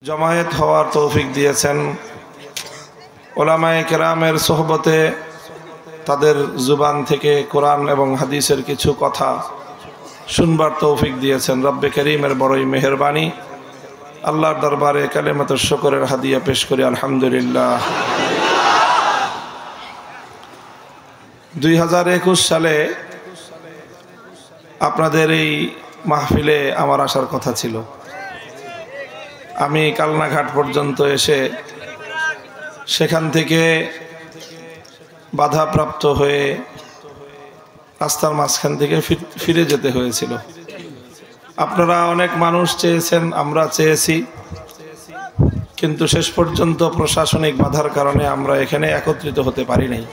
জমায়েত হওয়ার তৌফিক দিয়েছেন। উলামায়ে কেরামের সোহবতে তাদের জুবান থেকে কোরআন এবং হাদিসের কিছু কথা শুনবার তৌফিক দিয়েছেন। রব্বে করিমের বড়ই মেহেরবানি। আল্লাহর দরবারে কালেমাতুশ শুকরের হাদিয়া পেশ করি আলহামদুলিল্লাহ। 2021 সালে আপনাদের এই মাহফিলে আমার আসার কথা ছিল। আমি কালনাঘাট পর্যন্ত এসে সেখান থেকে বাধাপ্রাপ্ত হয়ে রাস্তার মাঝখান থেকে ফিরে যেতে হয়েছিল। আপনারা অনেক মানুষ চেয়েছেন, আমরা চেয়েছি, কিন্তু শেষ পর্যন্ত প্রশাসনিক বাধার কারণে আমরা এখানে একত্রিত হতে পারি নাই।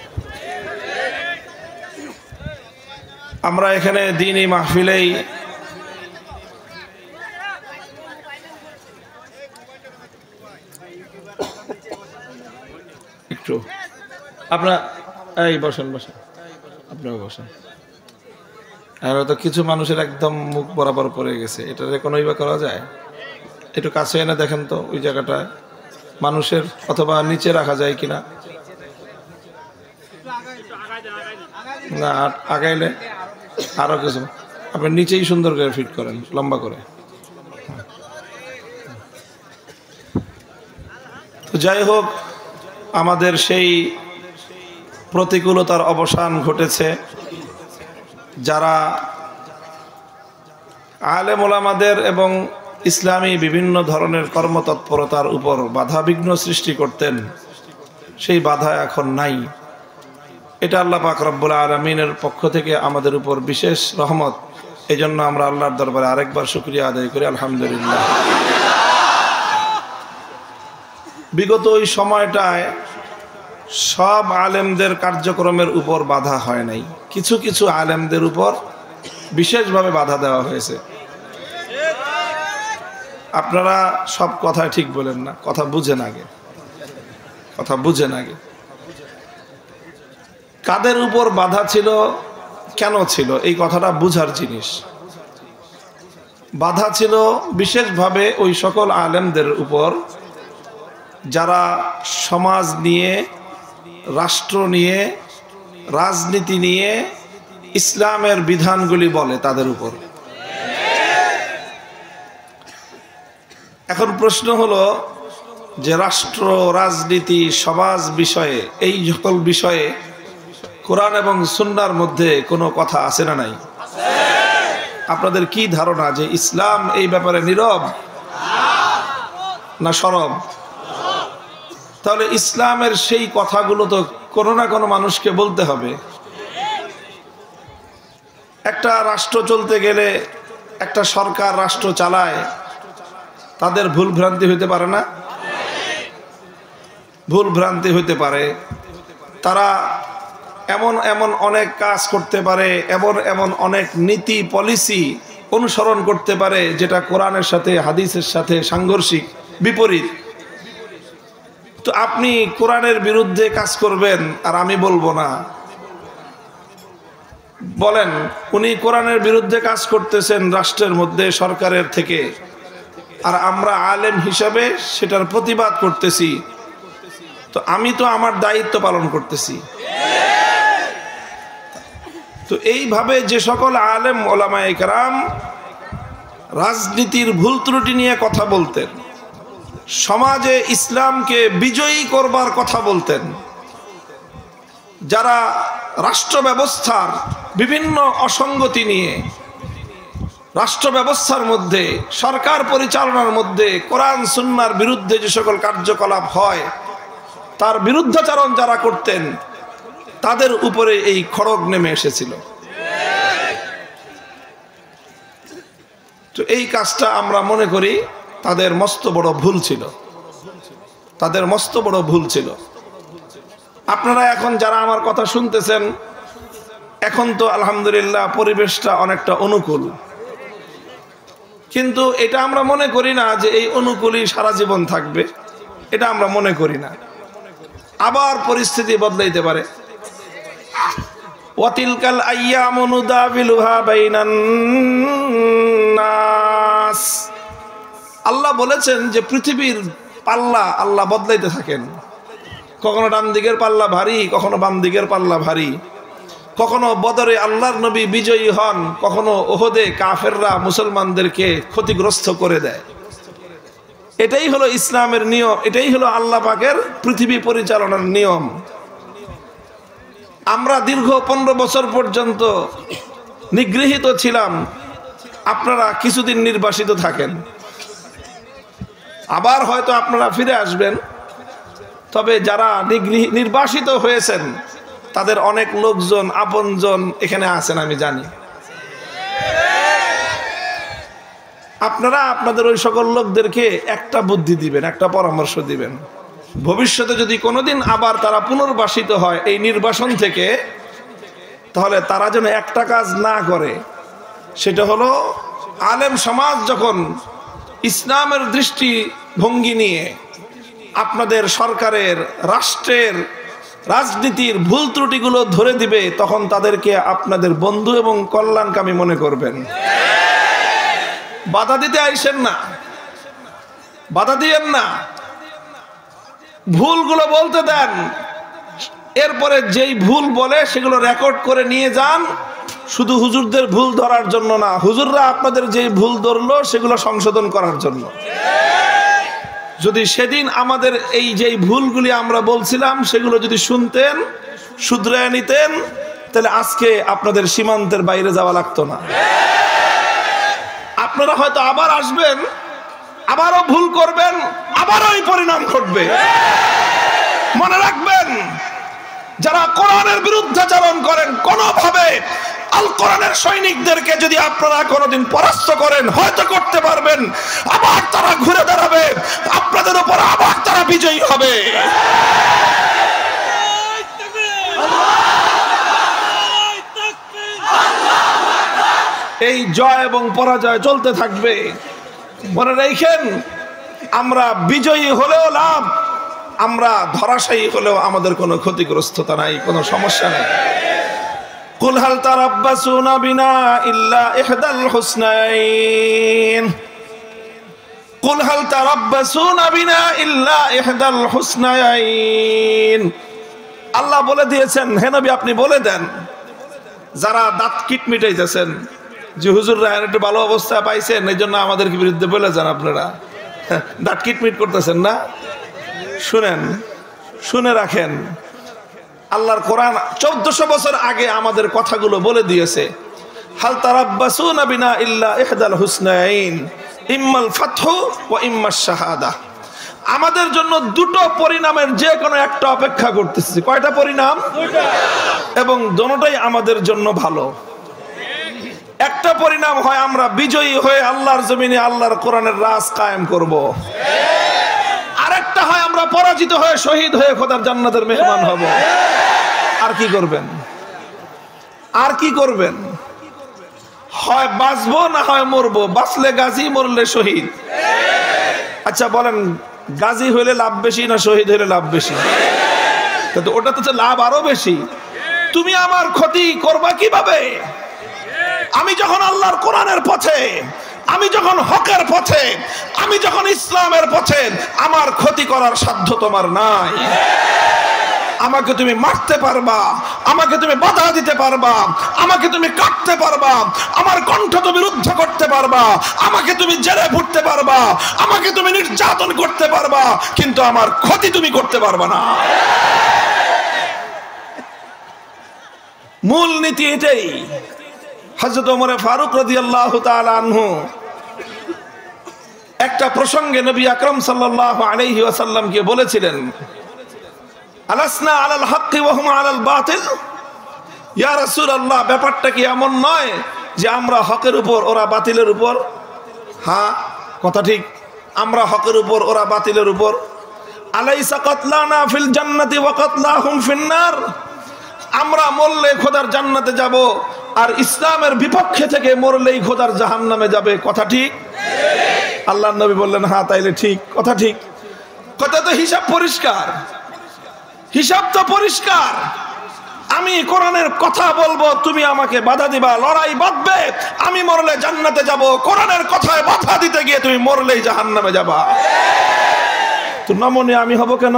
আমরা এখানে দ্বীনি মাহফিলেই একটু আপনার এই বসেন আপনারা বসেন। আর তো কিছু মানুষের একদম মুখ বরাবর পড়ে গেছে, এটারে কোনো ইবা করা যায়? একটু কাছে এনে দেখেন তো ওই জায়গাটায় মানুষের, অথবা নিচে রাখা যায় কিনা। না আগাইলে আরো কিছু, আপনি নিচেই সুন্দর করে ফিট করেন, লম্বা করে। তো যাই হোক, আমাদের সেই প্রতিকূলতার অবসান ঘটেছে। যারা আলেম ওলামাদের এবং ইসলামী বিভিন্ন ধরনের কর্মতৎপরতার উপর বাধা বিঘ্ন সৃষ্টি করতেন, সেই বাধা এখন নাই। এটা আল্লাহ পাক রব্বুল আলামিনের পক্ষ থেকে আমাদের উপর বিশেষ রহমত। এই জন্য আমরা আল্লাহর দরবারে আরেকবার শুকরিয়া আদায় করি আলহামদুলিল্লাহ। বিগত ওই সময়টায় সব আলেমদের কার্যক্রমের উপর বাধা হয় নাই, কিছু কিছু আলেমদের উপর বিশেষভাবে বাধা দেওয়া হয়েছে। আপনারা সব কথা ঠিক বলেন না, কথা বুঝেন আগে। কাদের উপর বাধা ছিল, কেন ছিল, এই কথাটা বুঝার জিনিস। বাধা ছিল বিশেষভাবে ওই সকল আলেমদের উপর যারা সমাজ নিয়ে, রাষ্ট্র নিয়ে, রাজনীতি নিয়ে ইসলামের বিধানগুলি বলে, তাদের উপর। এখন প্রশ্ন হলো যে রাষ্ট্র, রাজনীতি, সমাজ বিষয়ে, এই সকল বিষয়ে কোরআন এবং সুন্নাহর মধ্যে কোনো কথা আছে না নাই? আপনাদের কি ধারণা যে ইসলাম এই ব্যাপারে নীরব না সরব? তাহলে ইসলামের সেই কথাগুলো তো কোনো না কোনো মানুষকে বলতে হবে। একটা রাষ্ট্র চলতে গেলে, একটা সরকার রাষ্ট্র চালায়, তাদের ভুল ভ্রান্তি হইতে পারে না? ভুল ভ্রান্তি হইতে পারে। তারা এমন এমন অনেক কাজ করতে পারে, এমন অনেক নীতি পলিসি অনুসরণ করতে পারে যেটা কোরআনের সাথে, হাদিসের সাথে সাংঘর্ষিক, বিপরীত। তো আপনি কোরআনের বিরুদ্ধে কাজ করবেন আর আমি বলবো না? বলেন, উনি কোরআনের বিরুদ্ধে কাজ করতেছেন রাষ্ট্রের মধ্যে, সরকারের থেকে, আর আমরা আলেম হিসাবে সেটার প্রতিবাদ করতেছি। তো আমি তো আমার দায়িত্ব পালন করতেছি। তো এইভাবে যে সকল আলেম ওলামায়ে কেরাম রাজনীতির ভুল ত্রুটি নিয়ে কথা বলতেন, সমাজে ইসলামকে বিজয়ী করবার কথা বলতেন, যারা রাষ্ট্র ব্যবস্থার বিভিন্ন অসঙ্গতি নিয়ে, রাষ্ট্র ব্যবস্থার মধ্যে, সরকার পরিচালনার মধ্যে কোরআন সুন্নাহর বিরুদ্ধে যে সকল কার্যকলাপ হয় তার বিরুদ্ধাচরণ যারা করতেন, তাদের উপরে এই খড়গ নেমে এসেছিল। তো এই কাজটা আমরা মনে করি তাদের মস্ত বড় ভুল ছিল। আপনারা এখন যারা আমার কথা শুনতেছেন, এখন তো আলহামদুলিল্লাহ পরিবেশটা অনেকটা অনুকূল, কিন্তু এটা আমরা মনে করি না যে এই অনুকূলই সারা জীবন থাকবে। এটা আমরা মনে করি না, আবার পরিস্থিতি বদলাইতে পারে। ওয়াতিলকাল আইয়ামু নুদাবিলুহা বাইনান নাস, আল্লাহ বলেছেন যে পৃথিবীর পাল্লা আল্লাহ বদলাইতে থাকেন, কখনো ডান দিকের পাল্লা ভারী, কখনো বাম দিকের পাল্লা ভারী। কখনো বদরে আল্লাহর নবী বিজয়ী হন, কখনো ওহদে কাফেররা মুসলমানদেরকে ক্ষতিগ্রস্ত করে দেয়। এটাই হলো ইসলামের নিয়ম, এটাই হলো আল্লাহ পাকের পৃথিবী পরিচালনার নিয়ম। আমরা দীর্ঘ 15 বছর পর্যন্ত নিগৃহীত ছিলাম, আপনারা কিছুদিন নির্বাসিত থাকেন, আবার হয়তো আপনারা ফিরে আসবেন। তবে যারা নির্বাসিত হয়েছেন তাদের অনেক লোকজন আপনজন এখানে আছেন, আমি জানি। আপনারা আপনাদের ওই সকল লোকদেরকে একটা বুদ্ধি দিবেন, একটা পরামর্শ দিবেন, ভবিষ্যতে যদি কোনোদিন আবার তারা পুনর্বাসিত হয় এই নির্বাসন থেকে, তাহলে তারা যেন একটা কাজ না করে। সেটা হলো আলেম সমাজ যখন ইসলামের দৃষ্টিভঙ্গি নিয়ে আপনাদের সরকারের, রাষ্ট্রের, রাজনীতির ভুল ত্রুটিগুলো ধরে দিবে, তখন তাদেরকে আপনাদের বন্ধু এবং কল্যাণকামী মনে করবেন। বাধা দিতে আইসেন না, বাধা দিয়েন না, ভুলগুলো বলতে দেন। এরপরে যেই ভুল বলে সেগুলো রেকর্ড করে নিয়ে যান, শুধু হুজুরদের ভুল ধরার জন্য না, হুজুররা আপনাদের যেই ভুল ধরলো সেগুলো সংশোধন করার জন্য। যদি সেদিন আমাদের এই যেই ভুলগুলি আমরা বলছিলাম সেগুলো যদি শুনতেন, শুধরে নিতেন, তাহলে আজকে আপনাদের সীমান্তের বাইরে যাওয়া লাগতো না। আপনারা হয়তো আবার আসবেন, আবারও ভুল করবেন, আবারও এই পরিণাম ঘটবে। মনে রাখবেন, যারা কোরআনের বিরুদ্ধাচরণ করেন, কোনোভাবে আল কোরআনের সৈনিকদেরকে যদি আপনারা কোনোদিন পরাস্ত করেন, হয়তো করতে পারবেন, আবার তারা ঘুরে দাঁড়াবে আপনাদের উপর, আবার তারা বিজয়ী হবে। এই জয় এবং পরাজয় চলতে থাকবে। মনে রাখেন, আমরা বিজয়ী হলেও লাভ, আমরা ধরাশায়ী হলেও আমাদের কোনো ক্ষতিগ্রস্ততা নাই, কোনো সমস্যা নেই। কুল হাল তারাব্বাসুনা বিনা ইল্লা ইহদাল হুসনাইন, কুল হাল তারাব্বাসুনা বিনা ইল্লা ইহদাল হুসনাইন। আল্লাহ বলে দিয়েছেন, হে নবী আপনি বলে দেন, যারা দাঁত কিট মিটাইতেছেন যে হুজুররা একটু ভালো অবস্থা পাইছেন, এই জন্য আমাদেরকে বিরুদ্ধে বলে যান, আপনারা দাঁত কিটমিট করতেছেন না। শুনেন, শুনে রাখেন, আল্লাহর কোরআন 1400 বছর আগে আমাদের কথাগুলো বলে দিয়েছে। হাল তারাব্বাসুনা বিনা ইল্লা ইহদাল হুসনাইন ইম্মাল ফাতহু ওয়া ইম্মাশ শাহাদা। আমাদের জন্য দুটো পরিণামের যে কোনো একটা অপেক্ষা করতেছে। কয়টা পরিণাম? এবং দুটোটাই আমাদের জন্য ভালো। একটা পরিণাম হয় আমরা বিজয়ী হয়ে আল্লাহর জমিনে আল্লাহর কোরআনের রাজ কায়েম করব, আরেকটা হয় আমরা পরাজিত হয়ে শহীদ হয়ে খোদার জান্নাতের মেহমান হব। আর কি করবেন? আর কি করবেন? হয় বাঁচবো না হয় মরবো। বাঁচলে গাজী, মরলে শহীদ। আচ্ছা বলেন, গাজী হইলে লাভ বেশি না শহীদ হইলে লাভ বেশি? কিন্তু ওটা তো লাভ আরো বেশি। তুমি আমার ক্ষতি করবা কিভাবে? আমি যখন আল্লাহর কোরআনের পথে, আমি যখন হকের পথে, আমি যখন ইসলামের পথে, আমার ক্ষতি করার সাধ্য তোমার নাই। আমাকে তুমি মারতে পারবা, আমাকে তুমি বাধা দিতে পারবা, আমাকে তুমি কাটতে পারবা, আমার কণ্ঠ তুমি রুদ্ধ করতে পারবা, আমাকে তুমি জেলে ফুটতে পারবা, আমাকে তুমি নির্যাতন করতে পারবা, কিন্তু আমার ক্ষতি তুমি করতে পারবা না। মূল নীতি এটাই। হযরত ওমর ফারুক রাদিয়াল্লাহু তাআলা আনহু একটা প্রসঙ্গে নবী আকরাম সাল্লাল্লাহু আলাইহি ওয়াসাল্লামকে বলেছিলেন, আলাসনা আলাল হক্কি ওয়া হুম আলাল বাতিল। ইয়া রাসূলুল্লাহ, ব্যাপারটা কি এমন নয় যে আমরা হকের উপর ওরা বাতিলের উপর? হ্যাঁ, কথা ঠিক, আমরা হকের উপর ওরা বাতিলের উপর। আলাইসা কাতলানা ফিল জান্নাতি ওয়া কাতলাহুম ফিন নার। আমরা মরলে খোদার জান্নাতে যাব, আর ইসলামের বিপক্ষে থেকে মরলেই খোদার জাহান্নামে যাবে। কথা ঠিক? আল্লাহর নবী বললেন, হ্যাঁ তাইলে ঠিক, কথা ঠিক। কথা তো হিসাব পরিষ্কার, হিসাব তো পরিষ্কার। আমি কোরআনের কথা বলবো, তুমি আমাকে বাধা দিবা, লড়াই বাঁধবে, আমি মরলে জান্নাতে যাব। কোরআনের কথায় বাধা দিতে গিয়ে তুমি মরলেই জাহান্নামে যাবা। তো নমনে আমি হব কেন?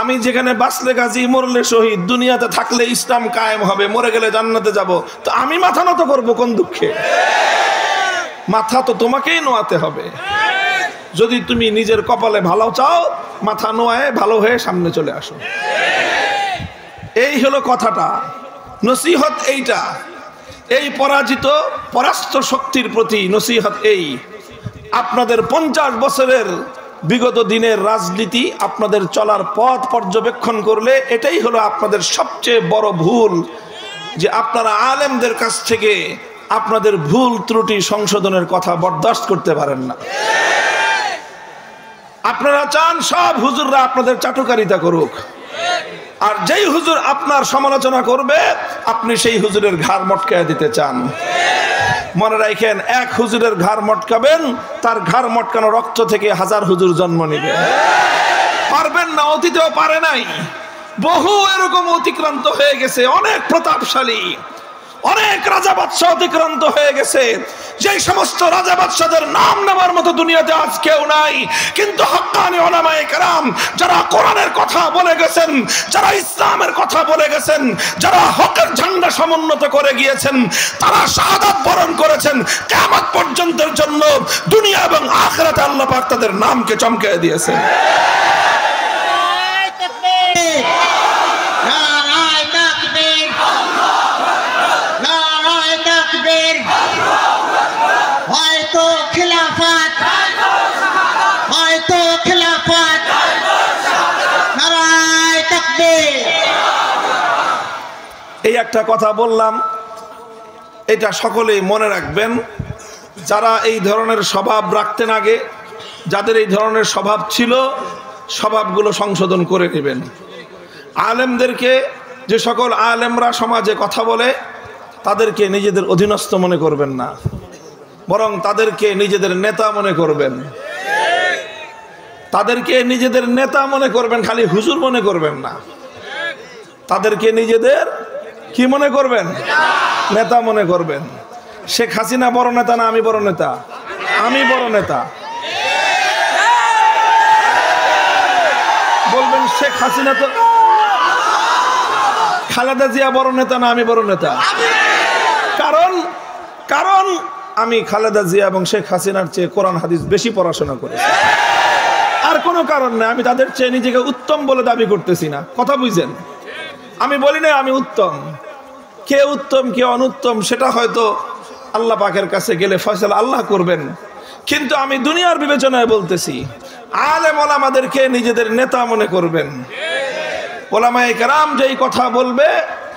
আমি যেখানে বাঁচলে গাজী, মরলে শহীদ, দুনিয়াতে থাকলে ইসলাম কায়েম হবে, মরে গেলে জান্নাতে যাব। তো আমি মাথা নত করবো কোন দুঃখে? মাথা তো তোমাকেই নোয়াতে হবে। যদি তুমি নিজের কপালে ভালো চাও, মাথা নোয়ায় ভালো হয়ে সামনে চলে আসো। এই হলো কথাটা, নসিহত এইটা। এই পরাস্ত শক্তির প্রতি নসিহত এই। আপনাদের 50 বছরের বিগত দিনের রাজনীতি, আপনাদের চলার পথ পর্যবেক্ষণ করলে এটাই হলো আপনাদের সবচেয়ে বড় ভুল, যে আপনারা আলেমদের কাছ থেকে আপনাদের ভুল ত্রুটি সংশোধনের কথা বরদাস্ত করতে পারেন না। আপনারা চান সব হুজুররা আপনাদের চাটুকারিতা করুক, আর যেই হুজুর আপনার সমালোচনা করবে আপনি সেই হুজুরের ঘাড় মটকায় দিতে চান। মনে রাখেন, এক হুজুরের ঘাড় মটকাবেন, তার ঘাড় মটকানো রক্ত থেকে 1000 হুজুর জন্ম নিবে। পারবেন না, অতীতেও পারে নাই। বহু এরকম অতিক্রান্ত হয়ে গেছে, অনেক প্রতাপশালী, অনেক রাজা বাদশাহ অতিক্রান্ত হয়ে গেছে। যেই সমস্ত রাজা বাদশাদের নাম নেওয়ার মতো দুনিয়াতে আজ কেউ নাই, কিন্তু হক্কানি উলামায়ে কেরাম যারা কোরআনের কথা বলে গেছেন, যারা ইসলামের কথা বলে গেছেন, যারা হকের ঝান্ডা সমুন্নত করে গিয়েছেন, তারা শাহাদাত বরণ করেছেন। কিয়ামত পর্যন্তের জন্য দুনিয়া এবং আখিরাতে আল্লাহ পাক তাদের নামকে চমকে দিয়েছেন। এই একটা কথা বললাম, এটা সকলেই মনে রাখবেন। যারা এই ধরনের স্বভাব রাখতেন আগে, যাদের এই ধরনের স্বভাব ছিল, স্বভাবগুলো সংশোধন করে নেবেন। আলেমদেরকে, যে সকল আলেমরা সমাজে কথা বলে, তাদেরকে নিজেদের অধীনস্থ মনে করবেন না, বরং তাদেরকে নিজেদের নেতা মনে করবেন। তাদেরকে নিজেদের নেতা মনে করবেন, খালি হুজুর মনে করবেন না। তাদেরকে নিজেদের কি মনে করবেন? নেতা মনে করবেন। শেখ হাসিনা বড় নেতা না আমি বড় নেতা? আমি বড় নেতা। বলবেন শেখ হাসিনা তো, খালেদা জিয়া বড় নেতা না আমি বড় নেতা? কারণ আমি খালেদা জিয়া এবং শেখ হাসিনার চেয়ে কোরআন হাদিস বেশি পড়াশোনা করেছি। আর কোনো কারণ নেই। আমি তাদের চেয়ে নিজেকে উত্তম বলে দাবি করতেছি না, কথা বুঝছেন? আমি বলি না আমি উত্তম। কে উত্তম কে অনুত্তম সেটা হয়তো আল্লাহ পাকের কাছে গেলে ফয়সালা আল্লাহ করবেন। কিন্তু আমি দুনিয়ার বিবেচনায় বলতেছি, আলেম ওলামাদেরকে নিজেদের নেতা মনে করবেন। ওলামায়ে কেরাম যেই কথা বলবে,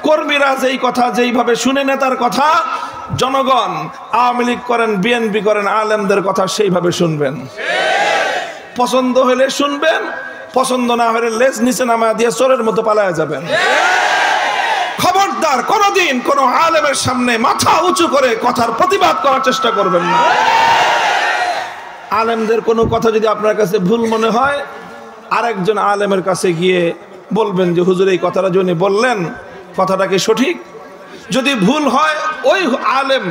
কর্মীরা যেই কথা যেইভাবে শুনে নেতার কথা, জনগণ আওয়ামী লীগ করেন, বিএনপি করেন, আলেমদের কথা সেইভাবে শুনবেন। পছন্দ হলে শুনবেন, পছন্দ না হলে লেজ নিচে নামা দিয়ে চোরের মতো পালায়া যাবেন। খবরদার কোনদিন কোন আলেমের সামনে মাথা উঁচু করে কথার প্রতিবাদ করার চেষ্টা করবেন না। আলেমদের কোনো কথা যদি আপনার কাছে ভুল মনে হয়, আরেকজন আলেমের কাছে গিয়ে বলবেন যে হুজুর এই কথাটা যিনি বললেন কথাটা কি সঠিক? যদি ভুল হয় ওই আলেম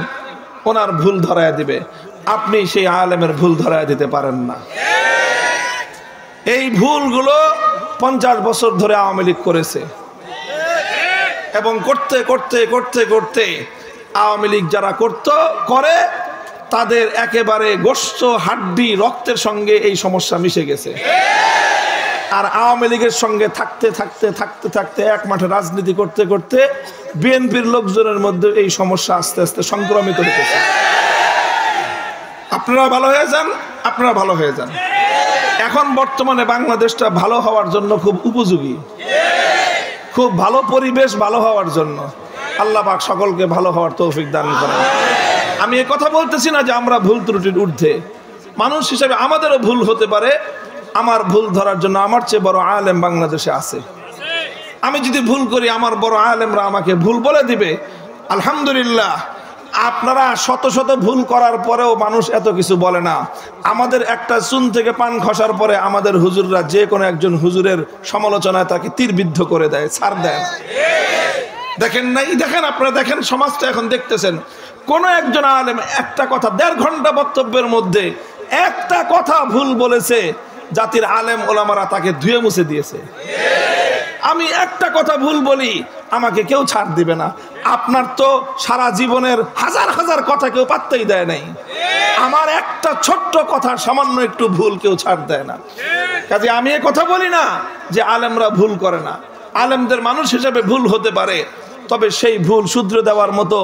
ওনার ভুল ধরায় দিবে, আপনি সেই আলেমের ভুল ধরায় দিতে পারেন না। এই ভুলগুলো 50 বছর ধরে আওয়ামী লীগ করেছে, এবং করতে করতে করতে করতে আওয়ামী লীগ যারা করে তাদের একেবারে গোশত হাড্ডি রক্তের সঙ্গে এই সমস্যা মিশে গেছে। আর আওয়ামী লীগের সঙ্গে থাকতে থাকতে থাকতে থাকতে এক মাঠে রাজনীতি করতে করতে বিএনপির লোকজনের মধ্যে এই সমস্যা আস্তে আস্তে সংক্রমিত হতেছে। আপনারা ভালো হয়ে যান, আপনারা ভালো হয়ে যান। এখন বর্তমানে বাংলাদেশটা ভালো হওয়ার জন্য খুব উপযোগী, খুব ভালো পরিবেশ ভালো হওয়ার জন্য। আল্লাহ পাক সকলকে ভালো হওয়ার তৌফিক দান করেন। আমি এ কথা বলতেছি না যে আমরা ভুল ত্রুটির ঊর্ধ্বে। মানুষ হিসেবে আমাদেরও ভুল হতে পারে। আমার ভুল ধরার জন্য আমার চেয়ে বড় আলেম বাংলাদেশে আছে। আমি যদি ভুল করি আমার বড় আলেমরা আমাকে ভুল বলে দিবে, আলহামদুলিল্লাহ। আপনারা শত শত ভুল করার পরেও মানুষ এত কিছু বলে না। আমাদের একটা চুন থেকে পান খসার পরে আমাদের হুজুররা যে কোনো একজন হুজুরের সমালোচনায় তাকে তীরবিদ্ধ করে দেয়, ছাড় দেয়। দেখেন নাই, দেখেন আপনারা, দেখেন সমাজটা এখন দেখতেছেন, কোন একজন আলেম একটা কথা 1.5 ঘন্টা বক্তব্যের মধ্যে একটা কথা ভুল বলেছে, জাতির আলেম ওলামারা তাকে ধুয়ে মুছে দিয়েছে। আমি একটা কথা ভুল বলি, আমাকে কেউ ছাড় দিবে না। আপনার তো সারা জীবনের হাজার হাজার কথা কেউ পাত্তাই দেয় নাই, আমার একটা ছোট্ট কথা সামান্য একটু ভুল কেউ ছাড় দেয় না। কাজে আমি এ কথা বলি না যে আলেমরা ভুল করে না, আলেমদের মানুষ হিসেবে ভুল হতে পারে, তবে সেই ভুল শুধরে দেওয়ার মতো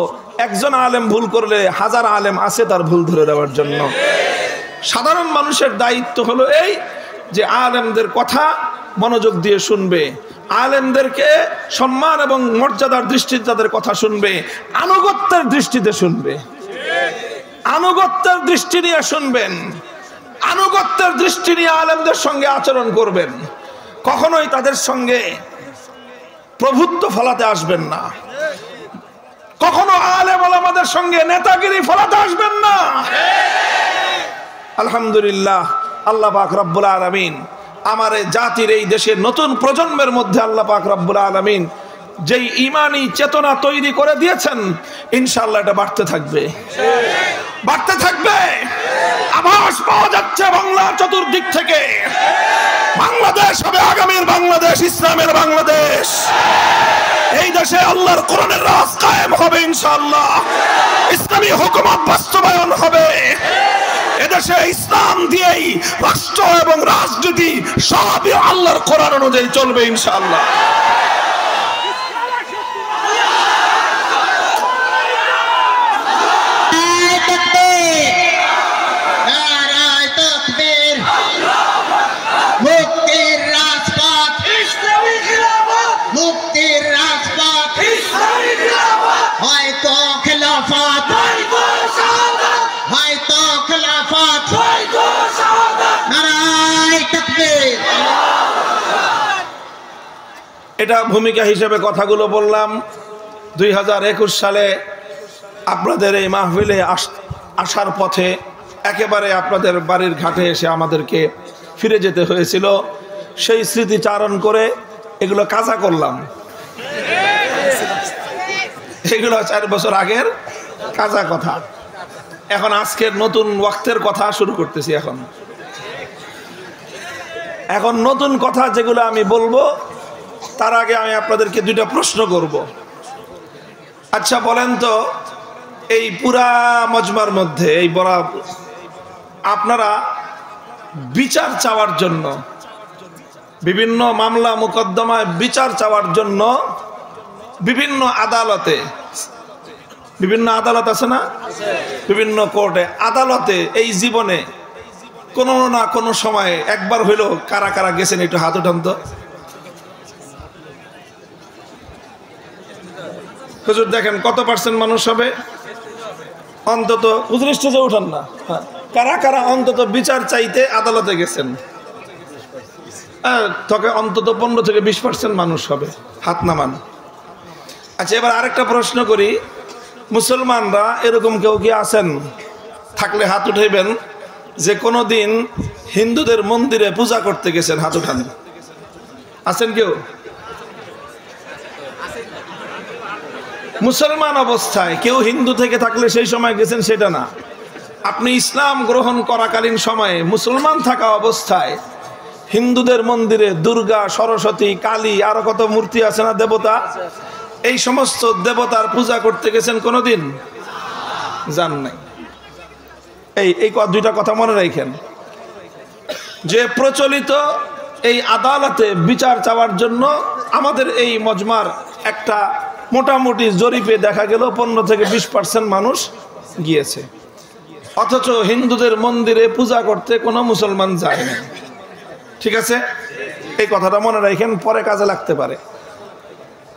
একজন আলেম ভুল করলে হাজার আলেম আছে তার ভুল ধরে দেওয়ার জন্য। সাধারণ মানুষের দায়িত্ব হলো এই যে আলেমদের কথা মনোযোগ দিয়ে শুনবে, আলেমদেরকে সম্মান এবং মর্যাদার দৃষ্টিতে তাদের কথা শুনবে, আনুগত্যের দৃষ্টিতে শুনবে, আনুগত্যের দৃষ্টি নিয়ে শুনবেন, আনুগত্যের দৃষ্টি নিয়ে আলেমদের সঙ্গে আচরণ করবেন। কখনোই তাদের সঙ্গে প্রভুত্ব ফলাতে আসবেন না, কখনো আলেম ওলামাদের সঙ্গে নেতাগিরি ফলাতে আসবেন না। আলহামদুলিল্লাহ, আল্লাহ পাক রব্বুল আলামিন আমার জাতির এই দেশের নতুন প্রজন্মের মধ্যে আল্লাহ পাক রব্বুল আলামিন যেই ঈমানি চেতনা তৈরি করে দিয়েছেন, ইনশাআল্লাহ এটা বাড়তে থাকবে, বাড়তে থাকবে। আভাস পাওয়া যাচ্ছে বাংলার চতুর্দিক থেকে, বাংলাদেশ হবে আগামীর বাংলাদেশ, ইসলামের বাংলাদেশ। এই দেশে আল্লাহর কোরআনের রাজ কায়েম হবে ইনশাআল্লাহ, ইসলামী হুকুমত বাস্তবায়ন হবে। এদেশে ইসলাম দিয়েই রাষ্ট্র এবং রাজনীতি সবই আল্লাহর কোরআন অনুযায়ী চলবে ইনশাআল্লাহ। এটা ভূমিকা হিসেবে কথাগুলো বললাম। 2021 সালে আপনাদের এই মাহফিলে আসার পথে একেবারে আপনাদের বাড়ির ঘাটে এসে আমাদেরকে ফিরে যেতে হয়েছিল, সেই স্মৃতিচারণ করে এগুলো কাজা করলাম। এগুলো 4 বছর আগের কাজা কথা। এখন আজকের নতুন ওয়াক্তের কথা শুরু করতেছি। এখন নতুন কথা যেগুলো আমি বলবো, তার আগে আমি আপনাদেরকে 2টা প্রশ্ন করব। আচ্ছা বলেন তো, এই পুরা মজমার মধ্যে এই বড় আপনারা বিচার চাওয়ার জন্য, বিভিন্ন মামলা মোকদ্দমায় বিচার চাওয়ার জন্য বিভিন্ন আদালতে, বিভিন্ন আদালত আছে না, বিভিন্ন কোর্টে, আদালতে এই জীবনে কোনো না কোনো সময়ে একবার হইলো কারা কারা গেছেন একটু হাত উঠান তো। হুজুর দেখেন কত % মানুষ হবে, অন্তত হুজুর স্টেজে উঠান না, কারা কারা অন্তত বিচার চাইতে আদালতে গেছেন? তোকে অন্তত 15 থেকে 20% মানুষ হবে, হাত নামান। আচ্ছা এবার আরেকটা প্রশ্ন করি, মুসলমানরা এরকম কেউ কি আছেন? থাকলে হাত উঠাইবেন যে কোনোদিন হিন্দুদের মন্দিরে পূজা করতে গেছেন, হাত উঠান। আছেন কেউ? মুসলমান অবস্থায় কেউ হিন্দু থেকে থাকলে সেই সময় গেছেন সেটা না, আপনি ইসলাম গ্রহণ করাকালীন সময়ে মুসলমান থাকা অবস্থায় হিন্দুদের মন্দিরে দুর্গা, সরস্বতী, কালী, আরো কত মূর্তি আছে না, দেবতা, এই সমস্ত দেবতার পূজা করতে গেছেন কোনোদিন? জান নাই। এই 2টা কথা মনে রাখেন, যে প্রচলিত এই আদালতে বিচার চাওয়ার জন্য আমাদের এই মজমার একটা মোটামুটি জরিপে দেখা গেল 15 থেকে 20% মানুষ গিয়েছে, অথচ হিন্দুদের মন্দিরে পূজা করতে কোনো মুসলমান যায় না। ঠিক আছে, এই কথাটা মনে রাখেন, পরে কাজে লাগতে পারে।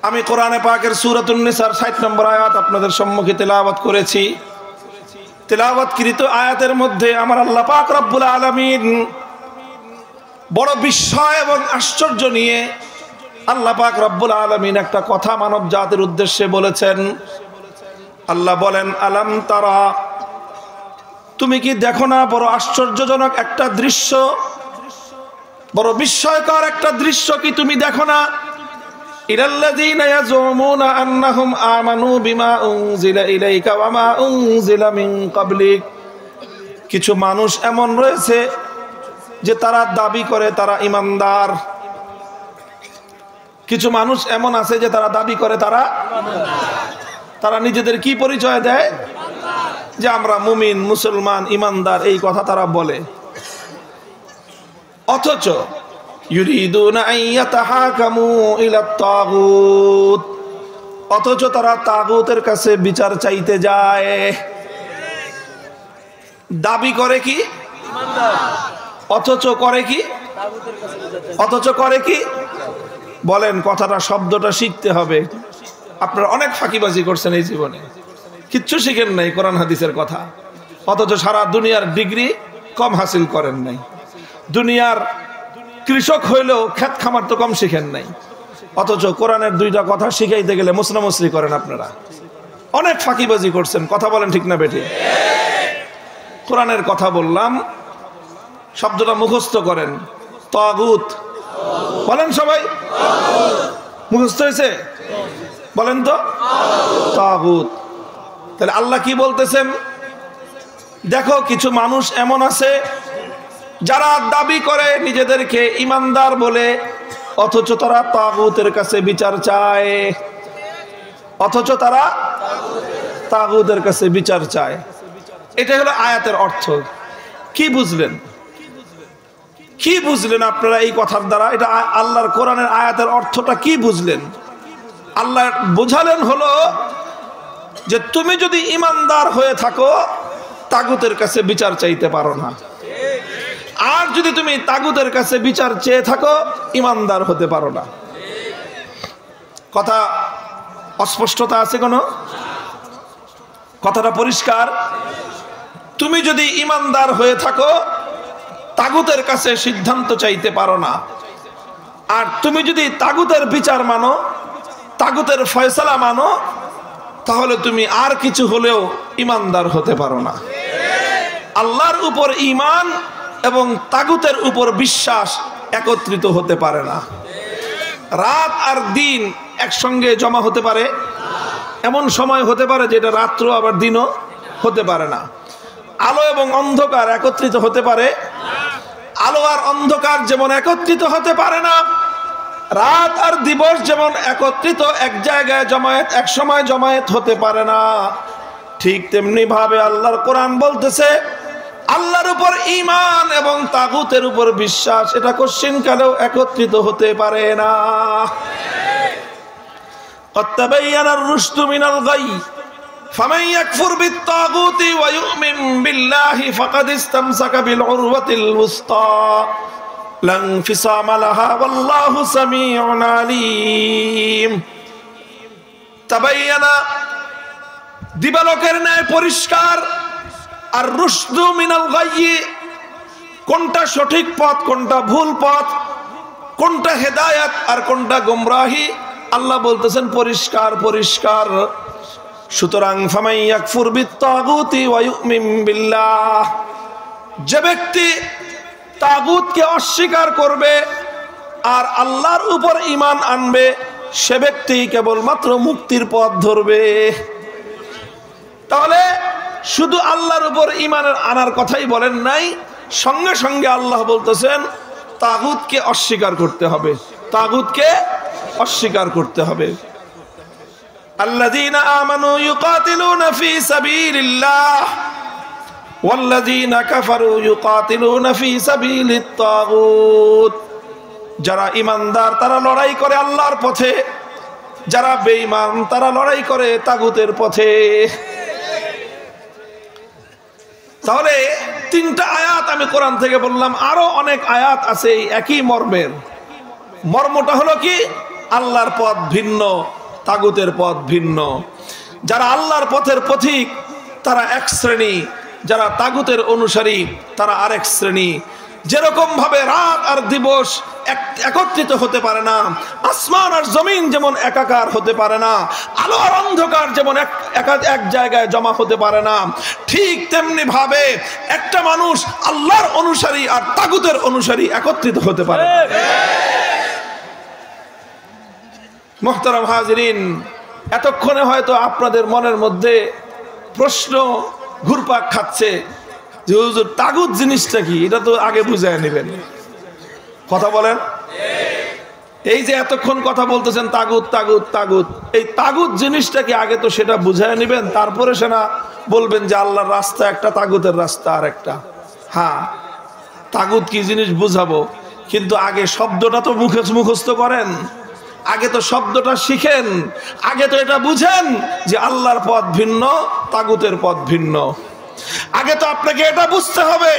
আমি কোরআনে পাকের সূরাতুন নিসার 60 নম্বর আয়াত আপনাদের সম্মুখে তেলাওয়াত করেছি। তেলাওয়াতকৃত আয়াতের মধ্যে আমার আল্লাহ পাক রব্বুল আলামিন বড় বিস্ময় এবং আশ্চর্য নিয়ে আল্লাহ পাক রব্বুল আলামিন একটা কথা মানব জাতির উদ্দেশ্যে বলেছেন। আল্লাহ বলেন, আলাম তারা, তুমি কি দেখো না বড় আশ্চর্যজনক একটা দৃশ্য, বড় বিস্ময়কর একটা দৃশ্য কি তুমি দেখো না? ইলাল্লাযীনা ইয়াজুমুনা আন্নাহুম আমানু বিমা উনজিলা ইলাইকা ওয়া মা উনজিলা মিন ক্বাবলিক, কিছু মানুষ এমন রয়েছে যে তারা দাবি করে তারা ঈমানদার। কিছু মানুষ এমন আছে যে তারা দাবি করে তারা নিজেদের কি পরিচয় দেয়? যে আমরা মুমিন, মুসলমান, ঈমানদার, এই কথা তারা বলে। অথচ ইউরিদুনা আন ইয়াতাহাকামু ইলা তাগুত, অথচ তারা তাগুতের কাছে বিচার চাইতে যায়। দাবি করে কি ঈমানদার, অথচ করে কি তাগুতের কাছে বিচার চায়। অথচ করে কি বলেন? কথাটা, শব্দটা শিখতে হবে। আপনারা অনেক ফাঁকিবাজি করছেন এই জীবনে, কিচ্ছু শিখেন নাই কোরআন হাদিসের কথা, অথচ সারা দুনিয়ার ডিগ্রি কম হাসিল করেন নাই। দুনিয়ার কৃষক হইলেও ক্ষেত খামার তো কম শিখেন নাই, অথচ কোরআনের দুইটা কথা শিখাইতে গেলে মুসরামুসরি করেন। আপনারা অনেক ফাঁকিবাজি করছেন, কথা বলেন ঠিক না বেঠিক? কোরআনের কথা বললাম, শব্দটা মুখস্থ করেন, তাগুত। বলেন সবাই, মুখস্থ হয়েছে? বলেন তো, তাগুত। তাহলে আল্লাহ কি বলতেছেন? দেখো কিছু মানুষ এমন আছে যারা দাবি করে নিজেদেরকে ঈমানদার বলে, অথচ তারা তাগুতের কাছে বিচার চায়। অথচ তারা তাগুতের কাছে বিচার চায়। এটা হলো আয়াতের অর্থ। কি বুঝলেন? কি বুঝলেন আপনারা এই কথার দ্বারা? এটা আল্লাহর কোরআনের আয়াতের অর্থটা কি বুঝলেন? আল্লাহ বোঝালেন হলো যে তুমি যদি ঈমানদার হয়ে থাকো তাগুতের কাছে বিচার চাইতে পারো না, আর যদি তুমি তাগুতের কাছে বিচার চেয়ে থাকো ঈমানদার হতে পারো না। কথা অস্পষ্টতা আছে কোনো? কথাটা পরিষ্কার? তুমি যদি ঈমানদার হয়ে থাকো তাগুতের কাছে সিদ্ধান্ত চাইতে পারো না, আর তুমি যদি তাগুতের বিচার মানো, তাগুতের ফয়সালা মানো, তাহলে তুমি আর কিছু হলেও ঈমানদার হতে পারো না। আল্লাহর উপর ঈমান এবং তাগুতের উপর বিশ্বাস একত্রিত হতে পারে না। রাত আর দিন একসঙ্গে জমা হতে পারে? এমন সময় হতে পারে যেটা রাত্র আবার দিনও হতে পারে না। আলো এবং অন্ধকার একত্রিত হতে পারে? আলো আর অন্ধকার যেমন একত্রিত হতে পারে না, রাত আর দিবস যেমন একত্রিত এক জায়গায় জমায়েত এক সময় জমায়েত হতে পারে না, ঠিক তেমনি ভাবে আল্লাহর কোরআন বলতেছে আল্লাহর উপর ঈমান এবং তাগুতের উপর বিশ্বাস এটা কোশ্চিনকালেও একত্রিত হতে পারে না। আত্তাবায়ানার রুশদু মিনাল গাই ফামান ইয়াকফুর বিত-তাগুতি ওয়া ইউমিন বিল্লাহি ফাকাদ ইসতামসাকা বিল উরওয়াতিল উসতা লা ইনফিসামা লাহা ওয়াল্লাহু সামিউন আলীম। তাবায়ানা দিবালোকের ন্যায় পরিষ্কার, আর রুশদু মিনাল গায়্যি কোনটা সঠিক পথ কোনটা ভুল পথ, কোনটা হেদায়েত আর কোনটা গোমরাহি, আল্লাহ বলতেছেন পরিষ্কার পরিষ্কার। সুতরাং ফামান ইয়াকফুর বিত-তাগুতি ওয়া ইউমিন বিল্লাহ, যে ব্যক্তি তাগুতকে অস্বীকার করবে আর আল্লাহর উপর ঈমান আনবে, সে ব্যক্তি কেবলমাত্র মুক্তির পথ ধরবে। তাহলে শুধু আল্লাহর উপর ঈমানের আনার কথাই বলেন নাই, সঙ্গে সঙ্গে আল্লাহ বলতেছেন তাগুতকে অস্বীকার করতে হবে, তাগুতকে অস্বীকার করতে হবে। আল্লাযীনা আমানু ইউকাতিলুনা ফী সাবিলিল্লাহ ওয়াল্লাযীনা কাফারু ইউকাতিলুনা ফী সাবিলিত তাগুত। যারা ঈমানদার তারা লড়াই করে আল্লাহর পথে, যারা বেঈমান তারা লড়াই করে তাগুতের পথে। তাহলে তিনটা আয়াত আমি কোরআন থেকে বললাম, আরো অনেক আয়াত আছে একই মর্মের। মর্মটা হলো কি? আল্লাহর পথ ভিন্ন, তাগুতের পথ ভিন্ন। যারা আল্লাহর পথের পথিক তারা এক শ্রেণী, যারা তাগুতের অনুসারী তারা আরেক শ্রেণী। যেরকম ভাবে রাত আর দিবস একত্রিত হতে পারে না, আসমান আর জমিন যেমন একাকার হতে পারে না, আলো আর অন্ধকার যেমন এক জায়গায় জমা হতে পারে না, ঠিক তেমনি ভাবে একটা মানুষ আল্লাহর অনুসারী আর তাগুতের অনুসারী একত্রিত হতে পারে না। মুহতারাম হাজিরিন, এতক্ষণে হয়তো আপনাদের মনের মধ্যে প্রশ্ন ঘুরপাক খাচ্ছে যে হুজুর তাগুত জিনিসটা কি, এটা তো আগে বুঝায় নেবেন। কথা বলেন, এই যে এতক্ষণ কথা বলতেছেন তাগুত তাগুত তাগুত, এই তাগুত জিনিসটা কি আগে তো সেটা বুঝায় নেবেন, তারপরে সেটা বলবেন যে আল্লাহর রাস্তা একটা, তাগুতের রাস্তা আর একটা। হ্যাঁ, তাগুত কি জিনিস বুঝাবো, কিন্তু আগে শব্দটা তো মুখস্থ করেন, আগে তো শব্দটা শিখেন, আগে তো এটা বুঝেন যে আল্লাহর পথ ভিন্ন, তাগুতের পথ ভিন্ন। আগে তো আপনাকে এটা বুঝতে হবে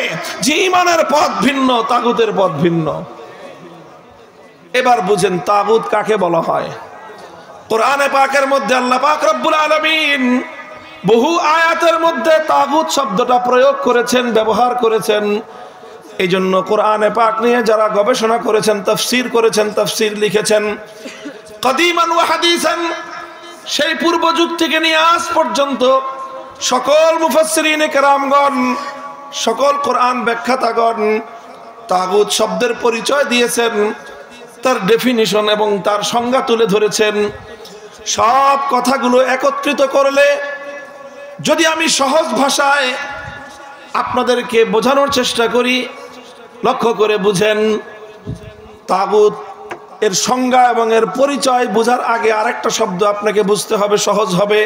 যে ঈমানের পথ ভিন্ন, তাগুতের পথ ভিন্ন। এবার বুঝেন তাগুত কাকে বলা হয়। কোরআনে পাকের মধ্যে আল্লাহ পাক রব্বুল আলামিন বহু আয়াতের মধ্যে তাগুত শব্দটা প্রয়োগ করেছেন, ব্যবহার করেছেন। এই জন্য কোরআনে পাক নিয়ে যারা গবেষণা করেছেন, তাফসীর করেছেন, তাফসীর লিখেছেন, কদিমান ওয়া হাদিসান, সেই পূর্ব যুগ থেকে নিয়ে আজ পর্যন্ত সকল মুফাসসিরিনে কেরামগণ, সকল কোরআন ব্যাখ্যাতাগণ তাগুত শব্দের পরিচয় দিয়েছেন, তার ডেফিনিশন এবং তার সংজ্ঞা তুলে ধরেছেন। সব কথাগুলো একত্রিত করলে যদি আমি সহজ ভাষায় আপনাদেরকে বোঝানোর চেষ্টা করি, লক্ষ্য করে বুঝেন। তাগুত এর সংজ্ঞা এবং এর পরিচয় বোঝার আগে আরেকটা শব্দ আপনাকে বুঝতে হবে, সহজ হবে।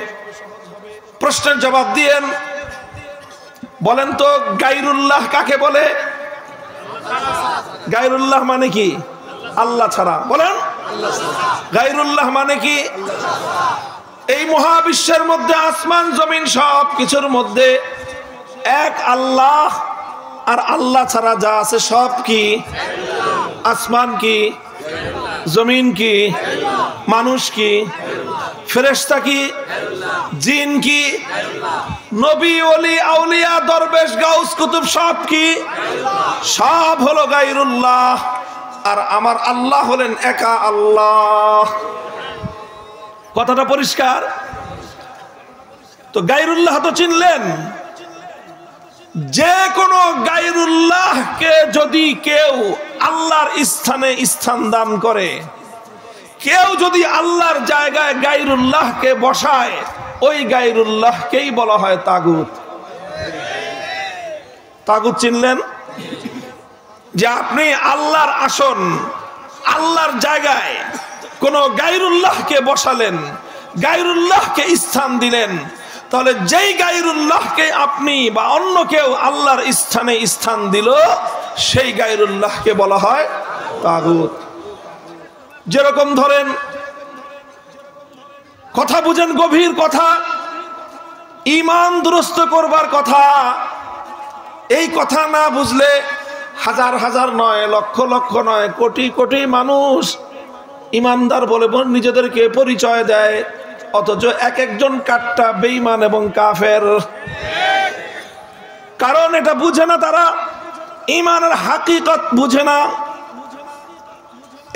প্রশ্নের জবাব দিয়েন, বলেন তো গায়রুল্লাহ কাকে বলে? গায়রুল্লাহ মানে কি? আল্লাহ ছাড়া। বলেন, গায়রুল্লাহ মানে কি? এই মহাবিশ্বের মধ্যে আসমান জমিন সব কিছুর মধ্যে এক আল্লাহ, আর আল্লাহ ছাড়া যা আছে সব কি? আসমান কি? জমিন কি? মানুষ কি? ফেরেশতা কি? জিন কি? নবী ওলি আউলিয়া দরবেশ গাউস কুতুব সব কি? সব হলো গায়রুল্লাহ। আর আমার আল্লাহ হলেন একা আল্লাহ। কথাটা পরিষ্কার তো? গায়রুল্লাহ তো চিনলেন। যে কোনো গায়রুল্লাহকে যদি কেউ আল্লাহর স্থানে স্থান দান করে, কেউ যদি আল্লাহর জায়গায় গায়রুল্লাহকে বসায়, ওই গায়রুল্লাহকেই বলা হয় তাগুত। তাগুত চিনলেন? যে আপনি আল্লাহর আসন, আল্লাহর জায়গায় কোন গায়রুল্লাহকে বসালেন, গায়রুল্লাহকে স্থান দিলেন, তাহলে যেই গায়রুল্লাহকে আপনি বা অন্য কেউ আল্লাহর স্থানে স্থান দিল, সেই গায়রুল্লাহকে বলা হয় তাগুত। যেরকম ধরেন, কথা বুঝেন, গভীর কথা, ঈমান দুরস্ত করবার কথা। এই কথা না বুঝলে হাজার হাজার নয়, লক্ষ লক্ষ নয়, কোটি কোটি মানুষ ঈমানদার বলে নিজেদেরকে পরিচয় দেয়, অথচ এক একজন কাট্টা বেঈমান এবং কাফের। কারণ এটা বুঝে না, তারা ঈমানের হাকিকত বুঝে না।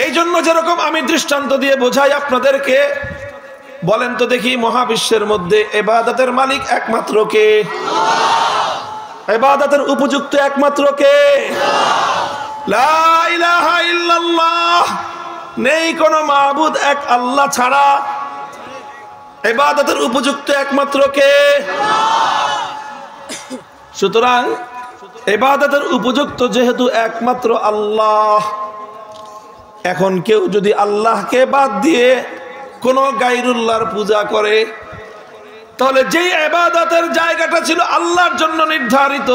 এই জন্য যেরকম আমি দৃষ্টান্ত দিয়ে বোঝাই আপনাদেরকে, বলেন তো দেখি মহাবিশ্বের মধ্যে ইবাদতের মালিক একমাত্র কে? ইবাদতের উপযুক্ত একমাত্র কে? লা ইলাহা ইল্লাল্লাহ। নেই কোনো মাবুদ এক আল্লাহ ছাড়া। ইবাদতের উপযুক্ত একমাত্র কে? সুতরাং ইবাদতের উপযুক্ত যেহেতু একমাত্র আল্লাহ, এখন কেউ যদি আল্লাহকে বাদ দিয়ে কোনো গায়রুল্লাহর পূজা করে, তাহলে যেই ইবাদতের জায়গাটা ছিল আল্লাহর জন্য নির্ধারিত,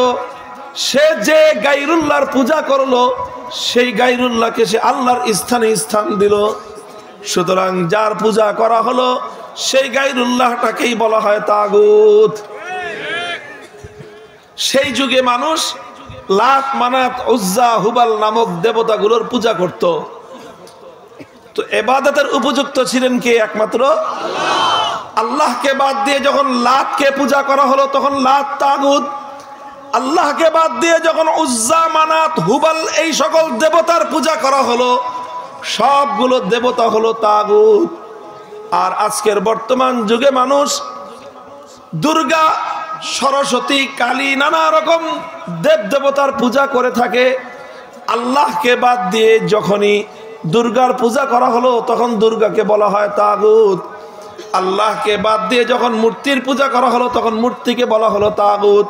সে যে গায়রুল্লাহর পূজা করলো, সেই গায়রুল্লাহকে সে আল্লাহর স্থানে স্থান দিল। সুতরাং যার পূজা করা হলো, সেই গায়রুল্লাহটাকেই বলা হয় তাগুত। সেই যুগে মানুষ লাত, মানাত, উজ্জা, হুবাল নামক দেবতাগুলোর পূজা করত। তো ইবাদতের উপযুক্ত ছিলেন কে? একমাত্র আল্লাহকে বাদ দিয়ে যখন লাতকে পূজা করা হলো, তখন লাত তাগুত। আল্লাহকে বাদ দিয়ে যখন উজ্জা, মানাত, হুবাল এই সকল দেবতার পূজা করা হলো, সবগুলো দেবতা হলো তাগুত। আর আজকের বর্তমান যুগে মানুষ দুর্গা, সরস্বতী, কালী, নানা রকম দেব দেবতার পূজা করে থাকে। আল্লাহকে বাদ দিয়ে যখনই দুর্গার পূজা করা হলো তখন দুর্গাকে বলা হয় তাগুত। আল্লাহকে বাদ দিয়ে যখন মূর্তির পূজা করা হলো তখন মূর্তিকে বলা হলো তাগুত।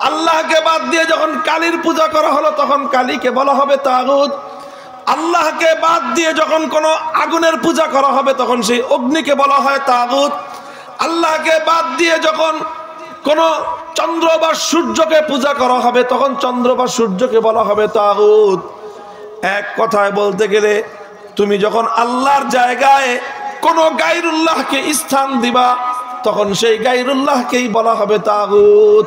আল্লাহকে বাদ দিয়ে যখন কালীর পূজা করা হলো তখন কালীকে বলা হবে তাগুত। আল্লাহকে বাদ দিয়ে যখন কোনো আগুনের পূজা করা হবে তখন সেই অগ্নিকে বলা হয় তাগুত। আল্লাহকে বাদ দিয়ে যখন কোনো চন্দ্র বা সূর্যকে পূজা করা হবে তখন চন্দ্র বা সূর্যকে বলা হবে তাগুত। এক কথায় বলতে গেলে তুমি যখন আল্লাহর জায়গায় কোনো গায়রুল্লাহকে স্থান দিবা তখন সেই গায়রুল্লাহকেই বলা হবে তাগুত।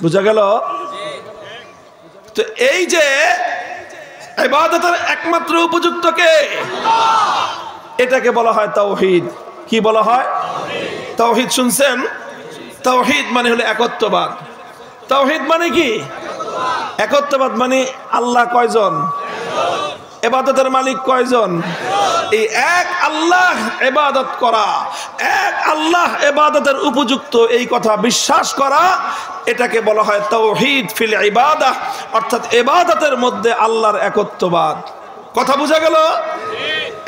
বুঝা গেল? তো এই যে ইবাদতের একমাত্র উপযুক্ত কে, এটাকে বলা হয় তাওহীদ। কি বলা হয়? তাওহীদ। শুনছেন? তাওহীদ মানে হলো একত্ববাদ। তাওহীদ মানে কি? একত্ববাদ মানে আল্লাহ কয়জন, ইবাদতের মালিক কয়জন, এই এক আল্লাহ ইবাদত করা, এক আল্লাহ ইবাদতের উপযুক্ত এই কথা বিশ্বাস করা, এটাকে বলা হয় তাওহীদ ফিল ইবাদাহ, অর্থাৎ ইবাদতের মধ্যে আল্লাহর একত্ববাদ। কথা বোঝা গেল?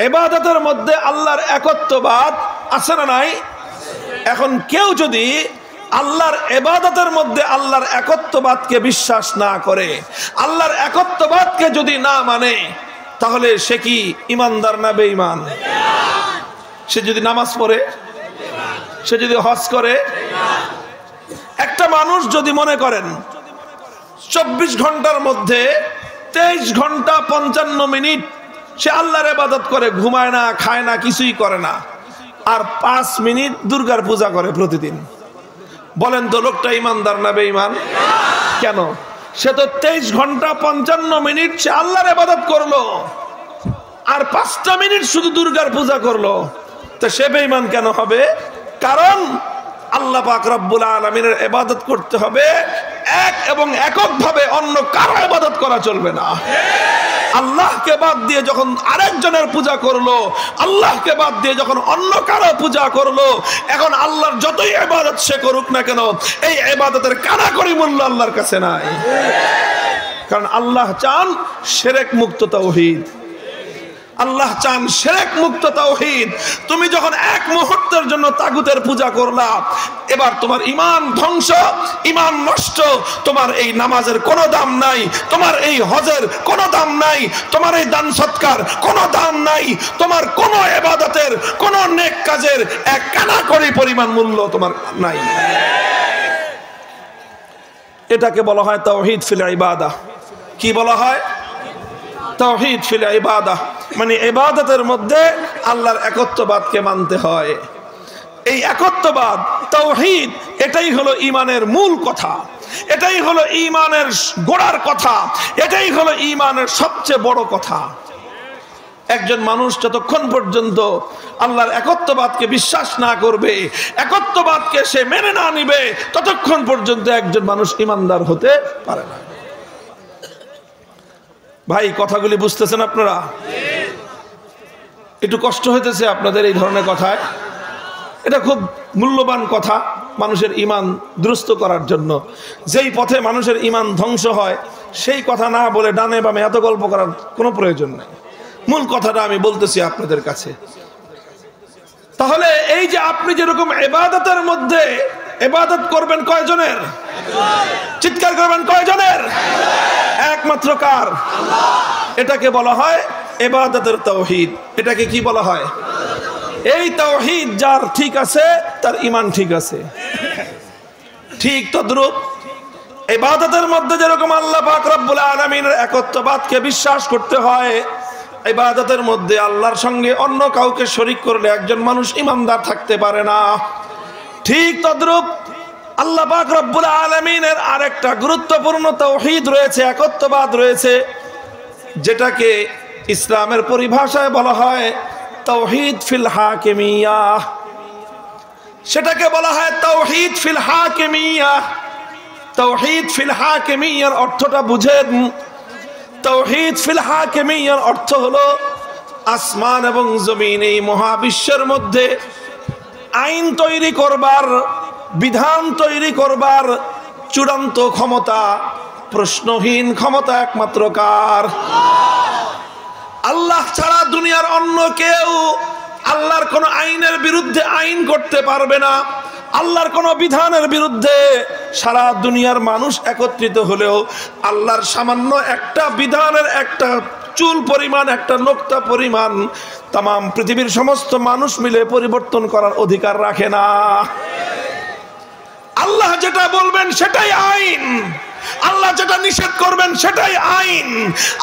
ইবাদতের মধ্যে আল্লাহর একত্ববাদ আছে না নাই? এখন কেউ যদি আল্লাহর ইবাদতের মধ্যে আল্লাহর একত্ববাদকে বিশ্বাস না করে, আল্লাহর একত্ববাদকে যদি না মানে, তাহলে সে কি ইমানদার না বেঈমান? সে যদি নামাজ পড়ে, সে যদি হজ করে, একটা মানুষ যদি মনে করেন 24 ঘন্টার মধ্যে 23 ঘন্টা 55 মিনিট সে আল্লাহর ইবাদত করে, ঘুমায় না, খায় না, কিছুই করে না, আর 5 মিনিট দুর্গার পূজা করে প্রতিদিন, বলেন তো লোকটা ইমানদার না বেঈমান? কেন? সে তো 23 ঘন্টা 55 মিনিট সে আল্লাহর ইবাদত করলো আর 5টা মিনিট শুধু দুর্গার পূজা করলো, তো সে বেঈমান কেন হবে? কারণ আল্লাহ পাক রব্বুল আলামিনের ইবাদত করতে হবে এক এবং এককভাবে, অন্য কারো ইবাদত করা চলবে না। আল্লাহকে বাদ দিয়ে যখন আরেকজনের পূজা করলো, আল্লাহকে বাদ দিয়ে যখন অন্য কারো পূজা করলো, এখন আল্লাহর যতই ইবাদত সে করুক না কেন, এই ইবাদতের কানাকড়ি মূল্য আল্লাহর কাছে নাই। কারণ আল্লাহ চান শিরক মুক্ত তাওহীদ। আল্লাহ চান শিরক মুক্ত তাওহীদ। তুমি যখন এক মুহূর্তের জন্য তাগুতের পূজা করলা, এবার তোমার ঈমান ধ্বংস, ঈমান নষ্ট। তোমার এই নামাজের কোনো দাম নাই, তোমার এই হজের কোনো দাম নাই, তোমার এই দান সৎকার কোনো দাম নাই, তোমার কোনো ইবাদতের, কোনো নেক কাজের এক কানাকড়ি পরিমাণ মূল্য তোমার নাই। এটাকে বলা হয় তাওহীদ ফিল ইবাদাহ। কি বলা হয়? তাওহীদ ফিল ইবাদাহ, মানে ইবাদতের মধ্যে আল্লাহর একত্ববাদকে মানতে হয়। এই একত্ববাদ, তাওহীদ, এটাই হলো ঈমানের মূল কথা, এটাই হলো ঈমানের গোড়ার কথা, এটাই হলো ঈমানের সবচেয়ে বড় কথা। একজন মানুষ যতক্ষণ পর্যন্ত আল্লাহর একত্ববাদকে বিশ্বাস না করবে, একত্ববাদকে সে মেনে না নিবে, ততক্ষণ পর্যন্ত একজন মানুষ ঈমানদার হতে পারে না। ভাই, কথাগুলি বুঝতেছেন আপনারা? একটু কষ্ট হইতেছে আপনাদের এই ধরনের কথায়। এটা খুব মূল্যবান কথা মানুষের ঈমান দুরস্ত করার জন্য। যেই পথে মানুষের ঈমান ধ্বংস হয় সেই কথা না বলে ডানে বামে এত গল্প করার কোনো প্রয়োজন নেই। মূল কথাটা আমি বলতেছি আপনাদের কাছে। তাহলে এই যে আপনি যেরকম ইবাদতের মধ্যে ইবাদত করবেন কয়জনের? চিৎকার করবেন কয়জনের? একমাত্র কার? এটাকে বলা হয় ইবাদতের তাওহীদ। এটাকে কি বলা হয়? এই তাওহীদ যার ঠিক আছে তার ঈমান ঠিক আছে। ঠিক তদ্রূপ ইবাদতের মধ্যে যেরকম আল্লাহ পাক রব্বুল আলামিনের একত্ববাদকে বিশ্বাস করতে হয়, ইবাদতের মধ্যে আল্লাহর সঙ্গে অন্য কাউকে শরীক করলে একজন মানুষ ঈমানদার থাকতে পারে না। ঠিক তদ্রূপ আল্লাহ পাক রব্বুল আলামিনের আরেকটা গুরুত্বপূর্ণ তাওহীদ রয়েছে, একত্ববাদ রয়েছে, যেটাকে ইসলামের পরিভাষায় বলা হয় তাওহীদ ফিল হাকিমিয়াহ। সেটাকে বলা হয় তাওহীদ ফিল হাকিমিয়াহ। তাওহীদ ফিল হাকিমিয়্যার অর্থটা বুঝেন। তাওহীদ ফিল হাকিমিয়্যার অর্থ হলো আসমান এবং জমিন এই মহাবিশ্বের মধ্যে আইন তৈরি করবার, বিধান তৈরি করবার চূড়ান্ত ক্ষমতা, প্রশ্নহীন ক্ষমতা একমাত্র কার? আল্লাহ ছাড়া দুনিয়ার অন্য কেউ আল্লাহর কোন আইনের বিরুদ্ধে আইন করতে পারবে না। আল্লাহর কোন বিধানের বিরুদ্ধে সারা দুনিয়ার মানুষ একত্রিত হলেও আল্লাহর সামান্য একটা বিধানের একটা চুল পরিমাণ, একটা নোক্তা পরিমাণ তামাম পৃথিবীর সমস্ত মানুষ মিলে পরিবর্তন করার অধিকার রাখে না। আল্লাহ যেটা বলবেন সেটাই আইন, আল্লাহ যেটা নিষেধ করবেন সেটাই আইন,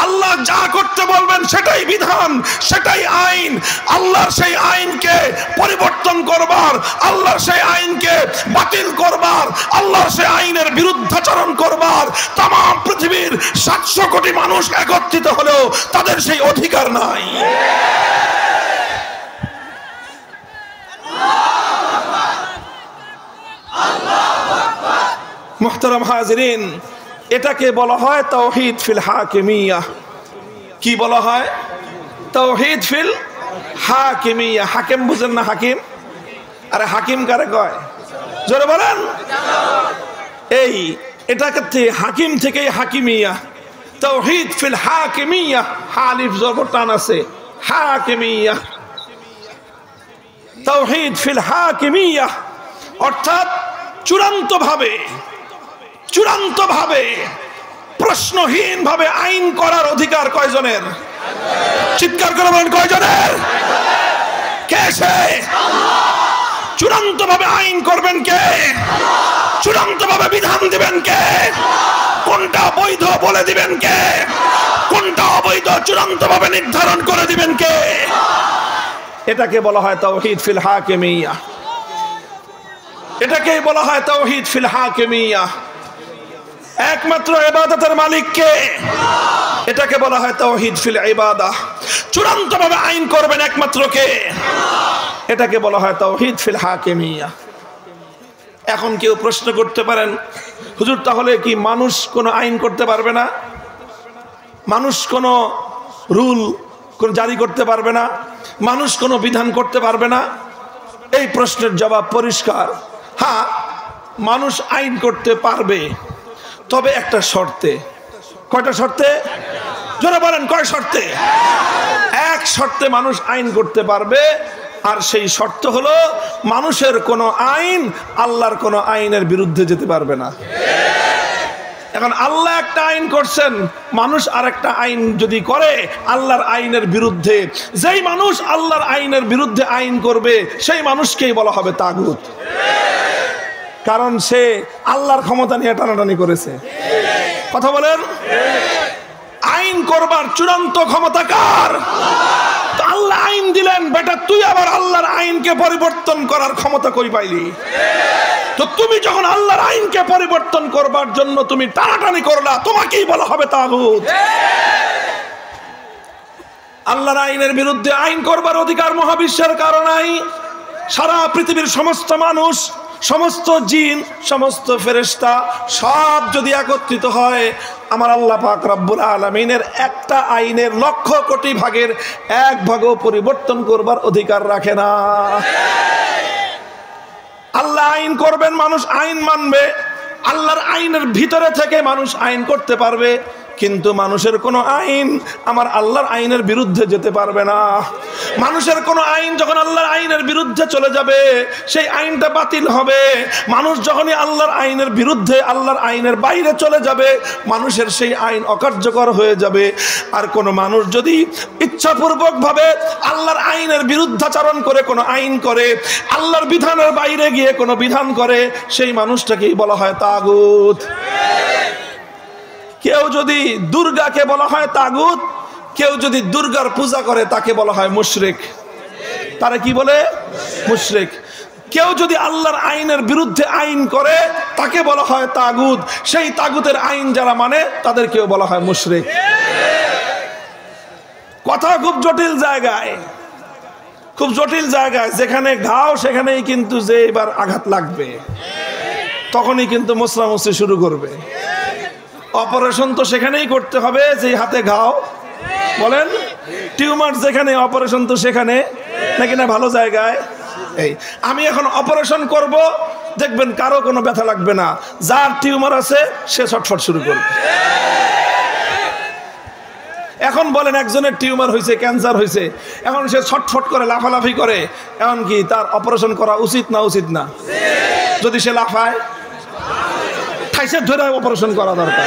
আল্লাহ যা করতে বলবেন সেটাই বিধান, সেটাই আইন। আল্লাহর সেই আইনকে পরিবর্তন করবার, আল্লাহর সেই আইনকে বাতিল করবার, আল্লাহর সেই আইনের বিরুদ্ধাচরণ করবার তামাম পৃথিবীর 700 কোটি মানুষ একত্রিত হলেও তাদের সেই অধিকার নাই। মুহতারাম হাজিরিন, এটাকে বলা হয় তাওহীদ ফিল হাকিমিয়্যাহ। কি বলা হয়? তাওহীদ ফিল হাকিমিয়্যাহ। হাকিম বুঝেন না? হাকিম, আরে হাকিম কারে কয়? জোরে বলেন। এই এটাকে হাকিম থেকে হাকিমিয়্যাহ, তাওহীদ ফিল হাকিমিয়্যাহ, হালিফ জবর টান আছে, হাকিমিয়্যাহ। তাওহীদ ফিল হাকিমিয়্যাহ অর্থাৎ চূড়ান্তভাবে প্রশ্নহীন ভাবে আইন করার অধিকার কয়জনের? চিৎকার করে বলেন, কয়জনের? কে সে? চূড়ান্ত ভাবে আইন করবেন কে? চূড়ান্ত ভাবে বিধান দিবেন কে? কোনটা বৈধ বলে দিবেন কে? কোনটা অবৈধ চূড়ান্ত ভাবে নির্ধারণ করে দিবেন কে? এটাকে বলা হয় তাওহীদ ফিল হাকিমিয়্যাহ। এটাকেই বলা হয় তাওহীদ ফিল হাকিমিয়্যাহ। একমাত্র ইবাদতের মালিক কে? এটাকে বলা হয় তাওহীদ ফিল ইবাদাহ। চূড়ান্ত ভাবে আইন করবেন একমাত্র কে? এটাকে বলা হয় তাওহীদ ফিল হাকিমিয়্যাহ। এখন কেউ প্রশ্ন করতে পারেন, হুজুর তাহলে কি মানুষ কোনো আইন করতে পারবে না? মানুষ কোনো রুল জারি করতে পারবে না? মানুষ কোনো বিধান করতে পারবে না? এই প্রশ্নের জবাব পরিষ্কার। হ্যাঁ, মানুষ আইন করতে পারবে, তবে একটা শর্তে। কয়টা শর্তে? জোরে বলেন, কয় শর্তে? এক শর্তে মানুষ আইন করতে পারবে, আর সেই শর্ত হলো মানুষের কোনো আইন আল্লাহর কোনো আইনের বিরুদ্ধে যেতে পারবে না। এখন আল্লাহ একটা আইন করছেন, মানুষ আর একটা আইন যদি করে আল্লাহর আইনের বিরুদ্ধে, যেই মানুষ আল্লাহর আইনের বিরুদ্ধে আইন করবে সেই মানুষকেই বলা হবে তাগুত। কারণ সে আল্লাহর ক্ষমতা নিয়ে টানাটানি করেছে। কথা বলেন। আইন করবার চূড়ান্ত ক্ষমতা কার? আল্লাহ আইন দিলেন, বেটা তুই আবার আল্লাহর আইনকে পরিবর্তন করার ক্ষমতা কই পাইলি? তো তুমি যখন আল্লাহর আইনকে পরিবর্তন করবার জন্য তুমি টানাটানি করলা, তোমাকেই বলা হবে তাগুত। আল্লাহর আইনের বিরুদ্ধে আইন করবার অধিকার মহাবিশ্বের কারো নাই। সারা পৃথিবীর সমস্ত মানুষ, সমস্ত জিন, সমস্ত ফেরেশতা সব যদি একত্রিত হয়, আমার আল্লাহ পাক রব্বুল আলামিনের একটা আইনের 1,00,000 কোটি ভাগের 1 ভাগও পরিবর্তন করবার অধিকার রাখে না। আল্লাহ আইন করবেন, মানুষ আইন মানবে, আল্লাহর আইনের ভিতরে থেকে মানুষ আইন করতে পারবে, কিন্তু মানুষের কোনো আইন আমার আল্লাহর আইনের বিরুদ্ধে যেতে পারবে না। মানুষের কোনো আইন যখন আল্লাহর আইনের বিরুদ্ধে চলে যাবে, সেই আইনটা বাতিল হবে। মানুষ যখনই আল্লাহর আইনের বিরুদ্ধে, আল্লাহর আইনের বাইরে চলে যাবে, মানুষের সেই আইন অকার্যকর হয়ে যাবে। আর কোনো মানুষ যদি ইচ্ছাপূর্বক ভাবে আল্লাহর আইনের বিরুদ্ধাচরণ করে কোনো আইন করে, আল্লাহর বিধানের বাইরে গিয়ে কোনো বিধান করে, সেই মানুষটাকেই বলা হয় তাগুত। কেউ যদি দুর্গাকে বলা হয় তাগুত, কেউ যদি দুর্গার পূজা করে তাকে বলা হয় মুশরিক। তারা কি বলে? মুশরিক। কেউ যদি আল্লাহর আইনের বিরুদ্ধে আইন করে তাকে বলা হয় তাগুত। সেই তাগুতের আইন যারা মানে তাদেরকেও বলা হয় মুশরিক। কথা খুব জটিল জায়গায়, খুব জটিল জায়গায়। যেখানে ঘাও সেখানেই কিন্তু যে এবার আঘাত লাগবে। তখনই কিন্তু মোছরামুছি শুরু করবে। অপারেশন তো সেখানেই করতে হবে যে হাতে ঘাও, বলেন টিউমার যেখানে, অপারেশন তো সেখানে নাকি না ভালো জায়গায়। এই আমি এখন অপারেশন করব, দেখবেন কারো কোনো ব্যথা লাগবে না, যার টিউমার আছে সে ছটফট শুরু করবে। এখন বলেন একজনের টিউমার হয়েছে, ক্যান্সার হয়েছে, এখন সে ছটফট করে, লাফালাফি করে, এমন কি তার অপারেশন করা উচিত না উচিত না? যদি সে লাফায়, ঠাইসে ধরে অপারেশন করা দরকার,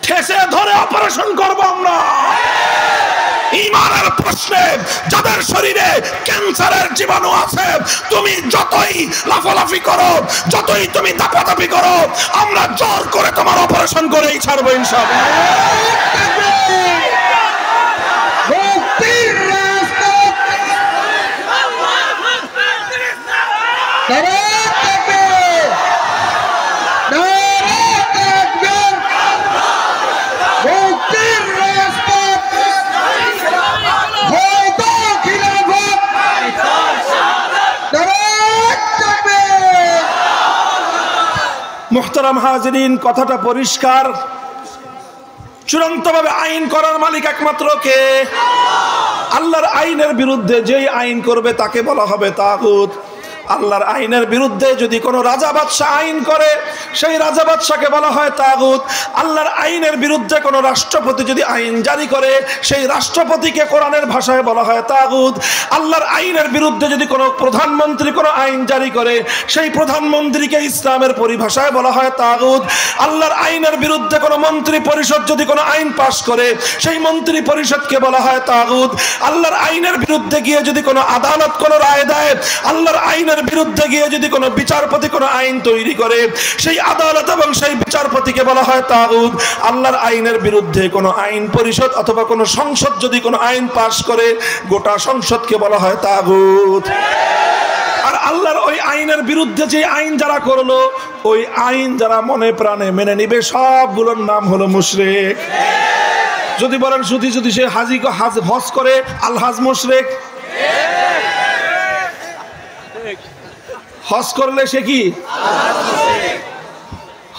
ঠেসে ধরে অপারেশন করব আমরা। ঈমানের প্রশ্নে যাদের শরীরে ক্যান্সারের জীবাণু আছে, তুমি যতই লাফালাফি করো, যতই তুমি দাপাদাপি করো, আমরা জোর করে তোমার অপারেশন করেই ছাড়বো ইনশাআল্লাহ। মুহতারাম হাজিরিন, কথাটা পরিষ্কার, চূড়ান্তভাবে আইন করার মালিক একমাত্র কে? আল্লাহর আইনের বিরুদ্ধে যেই আইন করবে তাকে বলা হবে তাগুত। আল্লাহর আইনের বিরুদ্ধে যদি কোনো রাজা বাদশাহ আইন করে, সেই রাজা বাদশাকে বলা হয় তাগুত। আল্লাহর আইনের বিরুদ্ধে কোনো রাষ্ট্রপতি যদি আইন জারি করে, সেই রাষ্ট্রপতিকে কোরআনের ভাষায় বলা হয় তাগুত। আল্লাহর আইনের বিরুদ্ধে যদি কোনো প্রধানমন্ত্রী কোনো আইন জারি করে, সেই প্রধানমন্ত্রীকে ইসলামের পরিভাষায় বলা হয় তাগুত। আল্লাহর আইনের বিরুদ্ধে কোনো মন্ত্রী পরিষদ যদি কোনো আইন পাশ করে, সেই মন্ত্রী পরিষদকে বলা হয় তাগুত। আল্লাহর আইনের বিরুদ্ধে গিয়ে যদি কোনো আদালত কোনো রায় দেয়, আল্লাহর আইনের বিরুদ্ধে গিয়ে যদি কোনো বিচারপতি কোনো আইন তৈরি করে, সেই আদালত এবং সেই বিচারপতিকে বলা হয় তাগুত। আল্লাহর আইনের বিরুদ্ধে কোনো আইন পরিষদ অথবা কোনো সংসদ যদি কোনো আইন পাশ করে, গোটা সংসদকে বলা হয় তাগুত। আর আল্লাহর ওই আইনের বিরুদ্ধে যে আইন যারা করলো, ওই আইন যারা মনে প্রাণে মেনে নিবে, সবগুলোর নাম হলো মুশরিক। যদি বলেন শুধু যদি সে হজ করে, আলহাজ মুশরিক। হজ করলে সে কি?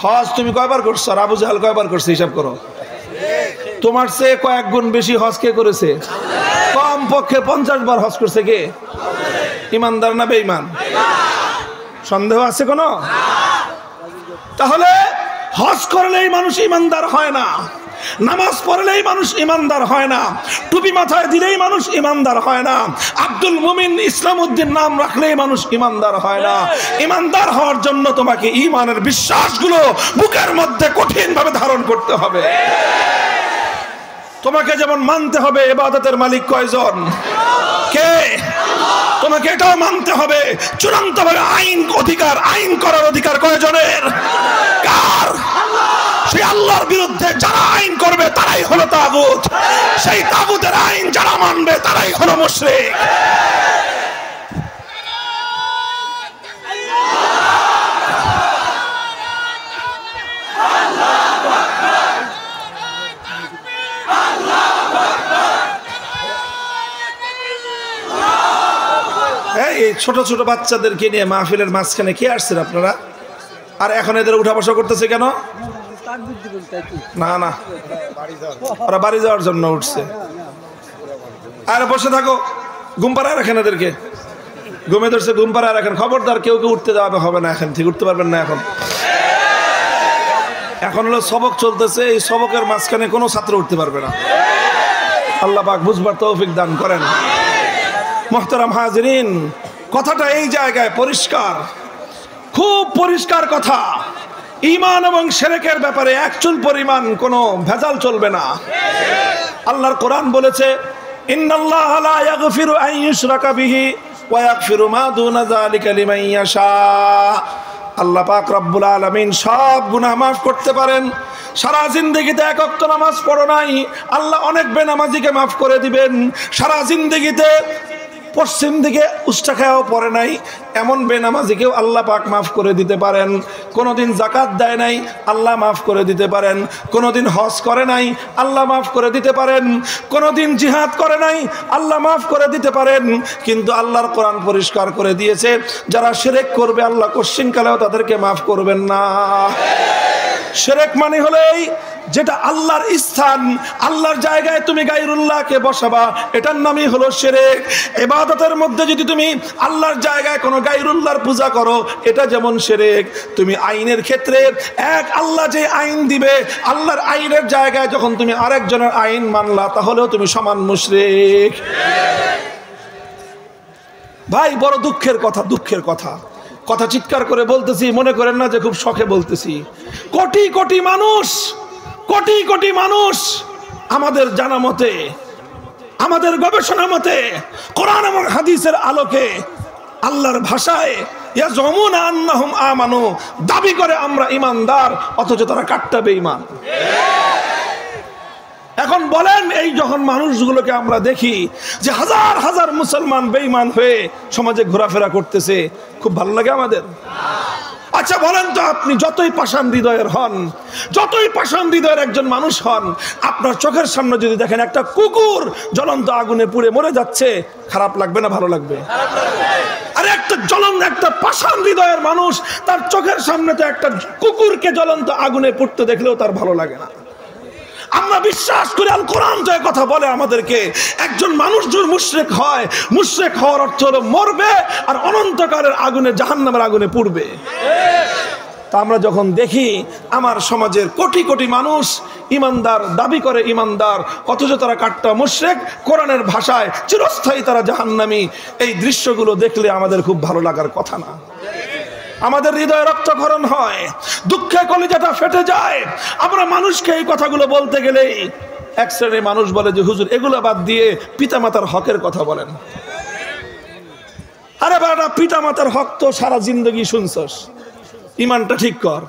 হজ তুমি কয়বার করছো? আর আবু জাহেল কয়বার করছে? হিসাব করো। তোমার চেয়ে কয়েক গুণ বেশি হজ কে করেছে? কম পক্ষে 50 বার হজ করছে কে? ইমানদার না বেঈমান? সন্দেহ আছে কোনো? তাহলে হজ করলেই মানুষ ইমানদার হয় না, নামাজ পড়লেই মানুষ ইমানদার হয় না, টুপি মাথায় দিলেই মানুষ ইমানদার হয় না, আব্দুল মুমিন ইসলাম উদ্দিন নাম রাখলেই মানুষ ইমানদার হয় না। ইমানদার হওয়ার জন্য তোমাকে ঈমানের বিশ্বাসগুলো বুকের মধ্যে কঠিনভাবে ধারণ করতে হবে। তোমাকে যেমন মানতে হবে ইবাদতের মালিক কয়জন? কে? তোমাকে এটাও মানতে হবে চূড়ান্তভাবে আইন করার অধিকার কয়জনের? কার? সেই আল্লাহর বিরুদ্ধে যারা আইন করবে তারাই হলো তাগুত। সেই তাগুতের আইন যারা মানবে তারাই হলো মুশরিক। এই ছোট ছোট বাচ্চাদেরকে নিয়ে মাহফিলের মাঝখানে কে আসছেন আপনারা? আর এখন এদের উঠা বসা করতেছে কেন? না না, ওরা বাড়ি যাওয়ার জন্য উঠছে। আর বসে থাকো, ঘুম পাড়ায় রাখেন এদেরকে, ঘুমে ধরছে ঘুম পাড়ায় রাখেন। খবরদার কেউ কেউ উঠতে যাওয়া হবে না, এখন ঠিক উঠতে পারবেন না। এখন হলো সবক চলতেছে, এই সবকের মাঝখানে কোনো ছাত্র উঠতে পারবে না। আল্লাহ পাক বুঝবার তৌফিক দান করেন। মুহতারাম হাজিরিন, কথাটা এই জায়গায় পরিষ্কার, খুব পরিষ্কার কথা। ঈমান এবং শিরকের ব্যাপারে একচুল পরিমাণ কোনো ভেজাল চলবে না। আল্লাহর কোরআন বলেছে, ইন্নাল্লাহা লা ইয়াগফিরু আন ইউশরাকা বিহি ওয়া ইয়াগফিরু মা দুনা যালিকা লিমান ইয়াশা। আল্লাহ পাক রব্বুল আলামিন সব গুনাহ মাফ করতে পারেন। সারা জিন্দেগিতে এক ওয়াক্ত নামাজ পড়ো নাই, আল্লাহ অনেক বেনামাজিকে মাফ করে দিবেন। সারা জিন্দেগিতে পশ্চিম দিকে উষ্টা খাওয়াও পড়ে নাই এমন বেনামাজিকেও আল্লাহ পাক মাফ করে দিতে পারেন। কোনোদিন যাকাত দেয় নাই, আল্লাহ মাফ করে দিতে পারেন। কোনোদিন হজ করে নাই, আল্লাহ মাফ করে দিতে পারেন। কোনোদিন জিহাদ করে নাই, আল্লাহ মাফ করে দিতে পারেন। কিন্তু আল্লাহর কোরআন পরিষ্কার করে দিয়েছে, যারা শিরক করবে আল্লাহ কোশ্চিনকালেও তাদেরকে মাফ করবেন না। শিরক মানে হলো এই, যেটা আল্লাহর স্থান, আল্লাহর জায়গায় তুমি গায়রুল্লাহকে বসাবা, এটার নামই হলো শিরক। ইবাদতের মধ্যে যদি তুমি আল্লাহর জায়গায় কোনো গায়রুল্লাহর পূজা করো, এটা যেমন শিরক। তুমি আইনের ক্ষেত্রে এক আল্লাহ যে আইন দিবে, আল্লাহর আইনের জায়গায় যখন তুমি আরেকজনের আইন মানলা, তাহলেও তুমি সমান মুশরিক। ভাই বড় দুঃখের কথা, দুঃখের কথা, কথা চিৎকার করে বলতেছি, মনে করেন না যে খুব শখে বলতেছি। কোটি কোটি মানুষ, কোটি কোটি মানুষ আমাদের জানা মতে, আমাদের গবেষণা মতে, কোরআন এবং হাদিসের আলোকে আল্লাহর ভাষায় ইয়াজুমুনা আন্নাহুম আমানু দাবি করে আমরা ইমানদার, অথচ তারা কাট্টা বেঈমান। এখন বলেন, এই যখন মানুষগুলোকে আমরা দেখি যে হাজার হাজার মুসলমান বেঈমান হয়ে সমাজে ঘোরাফেরা করতেছে, খুব ভালো লাগে আমাদের? আচ্ছা বলেন তো, আপনি যতই পাষাণ হৃদয়ের হন, যতই পাষাণ হৃদয়ের একজন মানুষ হন, আপনার চোখের সামনে যদি দেখেন একটা কুকুর জ্বলন্ত আগুনে পুড়ে মরে যাচ্ছে, খারাপ লাগবে না ভালো লাগবে? আরে একটা পাষাণ হৃদয়ের মানুষ, তার চোখের সামনে তো একটা কুকুরকে জ্বলন্ত আগুনে পুড়তে দেখলেও তার ভালো লাগে না। আমরা বিশ্বাস করি, আল কোরআন যে কথা বলে আমাদেরকে, একজন মানুষ যদি মুশরিক হয়, মুশরিক হওয়ার অর্থ হলো মরবে আর অনন্তকালের আগুনে, জাহান্নামের আগুনে পুড়বে। তা আমরা যখন দেখি আমার সমাজের কোটি কোটি মানুষ ইমানদার, দাবি করে ইমানদার, অথচ তারা কাট্টা মুশরিক, কোরআনের ভাষায় চিরস্থায়ী তারা জাহান্নামী, এই দৃশ্যগুলো দেখলে আমাদের খুব ভালো লাগার কথা না। আমাদের হৃদয় রক্তক্ষরণ হয়, দুঃখে কলিজাটা ফেটে যায়। আমরা মানুষকে এই কথাগুলো বলতে গেলেই এক শ্রেণীর মানুষ বলে যে হুজুর এগুলো বাদ দিয়ে পিতামাতার হকের কথা বলেন। আরে বাবা, পিতামাতার হক তো সারা জিন্দগি শুনছস, ইমানটা ঠিক কর।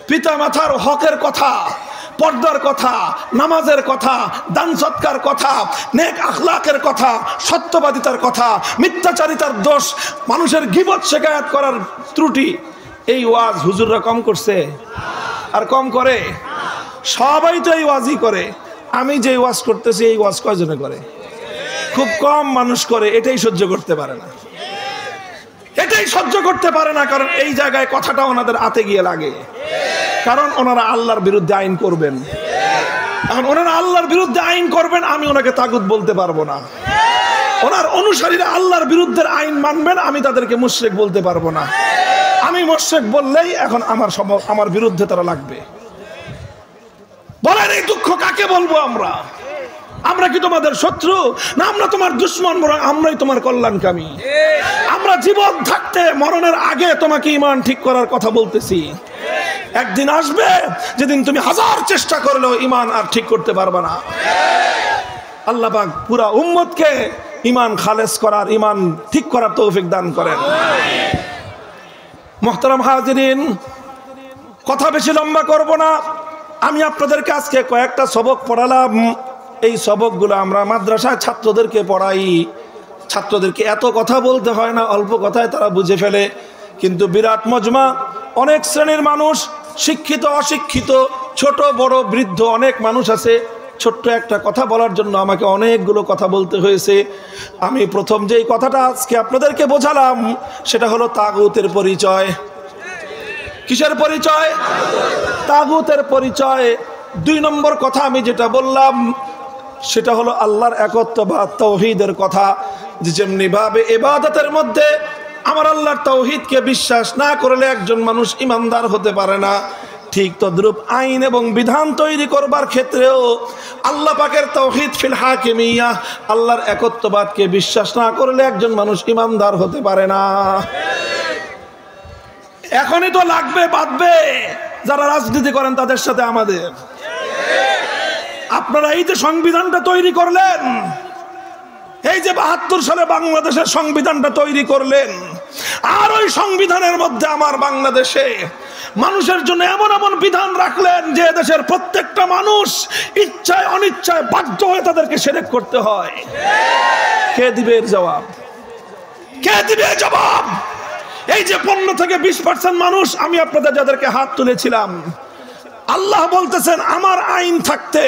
পিতামাতার হকের কথা, পর্দার কথা, নামাজের কথা, দান সৎকার কথা, নেক আখলাকের কথা, সত্যবাদিতার কথা, মিথ্যাচারিতার দোষ, মানুষের গীবত শিকায়াত করার ত্রুটি, এই ওয়াজ হুজুররা কম করছে? আর কম করে? সবাই তো এই ওয়াজই করে। আমি যে ওয়াজ করতেছি এই ওয়াজ কয়জনে করে? খুব কম মানুষ করে। এটাই সহ্য করতে পারে না, এটাই সহ্য করতে পারে না, কারণ এই জায়গায় কথাটা ওনাদের হাতে গিয়ে লাগে। কারণ ওনারা আল্লাহর বিরুদ্ধে আইন করবেন। এখন ওনারা আল্লাহর বিরুদ্ধে আইন করবেন, আমি ওনাকে তাগুত বলতে পারবো না। ওনার অনুসারীরা আল্লাহর বিরুদ্ধে আইন মানবেন, আমি তাদেরকে মুশরিক বলতে পারবো না। আমি মুশরিক বললেই এখন আমার বিরুদ্ধে তারা লাগবে। বলেন এই দুঃখ কাকে বলবো আমরা? আমরা কি তোমাদের শত্রু? না আমরা তোমার দুশমন, বরং আমরাই তোমার কল্যাণকামী। আমরা জীবন থাকতে মরণের আগে তোমাকে ঈমান ঠিক করার কথা বলতেছি। একদিন আসবে যেদিন তুমি হাজার চেষ্টা করলেও ঈমান আর ঠিক করতে পারবে না। আল্লাহ পাক পুরা উম্মতকে ঈমান খালেস করার, ঈমান ঠিক করার তৌফিক দান করেন। মুহতারাম হাজিরিন, কথা বেশি লম্বা করব না। আমি আপনাদেরকে আজকে কয়েকটা সবক পড়ালাম। এই সবকগুলো আমরা মাদ্রাসায় ছাত্রদেরকে পড়াই। ছাত্রদেরকে এত কথা বলতে হয় না, অল্প কথায় তারা বুঝে ফেলে। কিন্তু বিরাট মজমা, অনেক শ্রেণীর মানুষ, শিক্ষিত অশিক্ষিত, ছোট বড় বৃদ্ধ অনেক মানুষ আছে। ছোট্ট একটা কথা বলার জন্য আমাকে অনেকগুলো কথা বলতে হয়েছে। আমি প্রথম যেই কথাটা আজকে আপনাদেরকে বোঝালাম সেটা হলো তাগুতের পরিচয়। কিসের পরিচয়? তাগুতের পরিচয়। 2 নম্বর কথা আমি যেটা বললাম সেটা হলো আল্লাহর একত্ববাদ, তাওহীদের কথা। যেমনি ভাবে ইবাদতের মধ্যে আমার আল্লাহর তাওহীদকে বিশ্বাস না করলে একজন মানুষ ইমানদার হতে পারে না, ঠিক তদ্রূপ আইন এবং বিধান তৈরি করবার ক্ষেত্রেও আল্লাহ পাকের তাওহীদ ফিল হাকিমিয়া, আল্লাহর একত্ববাদকে বিশ্বাস না করলে একজন মানুষ ইমানদার হতে পারে না। এখনই তো লাগবে বাঁধবে যারা রাজনীতি করেন তাদের সাথে আমাদের। আপনারা এই যে সংবিধানটা তৈরি করলেন, এই যে 72 সালে বাংলাদেশের সংবিধানটা তৈরি করলেন, আর ওই সংবিধানের মধ্যে আমার বাংলাদেশে মানুষের জন্য এমন এমন বিধান রাখলেন যে দেশের প্রত্যেকটা মানুষ ইচ্ছায় অনিচ্ছায় বাধ্য হয়ে তাদেরকে শিরক করতে হয়। কে দিবে এর জবাব? কে দিবে জবাব? এই যে 15 থেকে 20% মানুষ, আমি আপনাদের যাদেরকে হাত তুলেছিলাম, আল্লাহ বলতেছেন আমার আইন থাকতে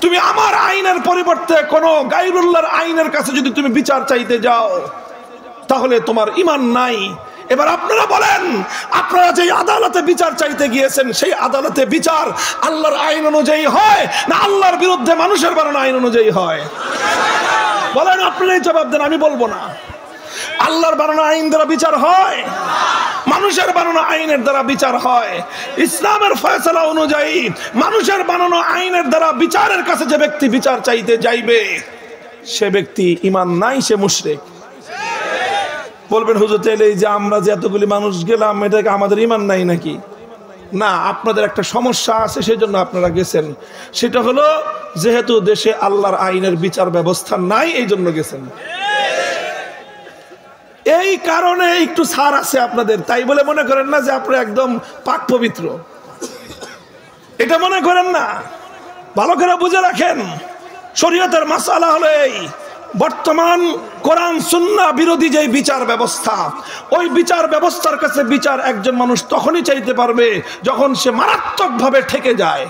তুমি আমার আইনের পরিবর্তে কোন গায়রুল্লাহর আইনের কাছে যদি তুমি বিচার চাইতে যাও তাহলে তোমার ঈমান নাই। এবার আপনারা বলেন, আপনারা যে আদালতে বিচার চাইতে গিয়েছেন সেই আদালতে বিচার আল্লাহর আইন অনুযায়ী হয় না আল্লাহর বিরুদ্ধে মানুষের বানানো আইন অনুযায়ী হয়? বলেন, আপনারাই জবাব দেন, আমি বলবো না। আল্লাহর বানানো আইন দ্বারা বিচার হয়, মানুষের বানানো আইনের দ্বারা বিচার হয়। ইসলামের ফয়সালা অনুযায়ী মানুষের বানানো আইনের দ্বারা বিচারের কাছে যে ব্যক্তি বিচার চাইতে যাইবে সে ব্যক্তি ঈমান নাই, সে মুশরিক। বলবেন হুজুর তাইলে এই যে আমরা যে এতগুলি মানুষ গেলাম এটাকে আমাদের ঈমান নাই নাকি? না, আপনাদের একটা সমস্যা আছে, সেই জন্য আপনারা গেছেন। সেটা হলো যেহেতু দেশে আল্লাহর আইনের বিচার ব্যবস্থা নাই, এই জন্য গেছেন। এই কারণে একটু ছাড় আছে আপনাদের, তাই বলে মনে করেন না যে আপনারা একদম পাক পবিত্র, এটা মনে করেন না। ভালো করে বুঝে রাখেন, শরীয়তের মাসালা হলো এই, বর্তমান কোরআন সুন্নাহ বিরোধী যে বিচার ব্যবস্থা, ওই বিচার ব্যবস্থার কাছে বিচার একজন মানুষ তখনই চাইতে পারবে যখন সে মারাত্মকভাবে ঠেকে যায়।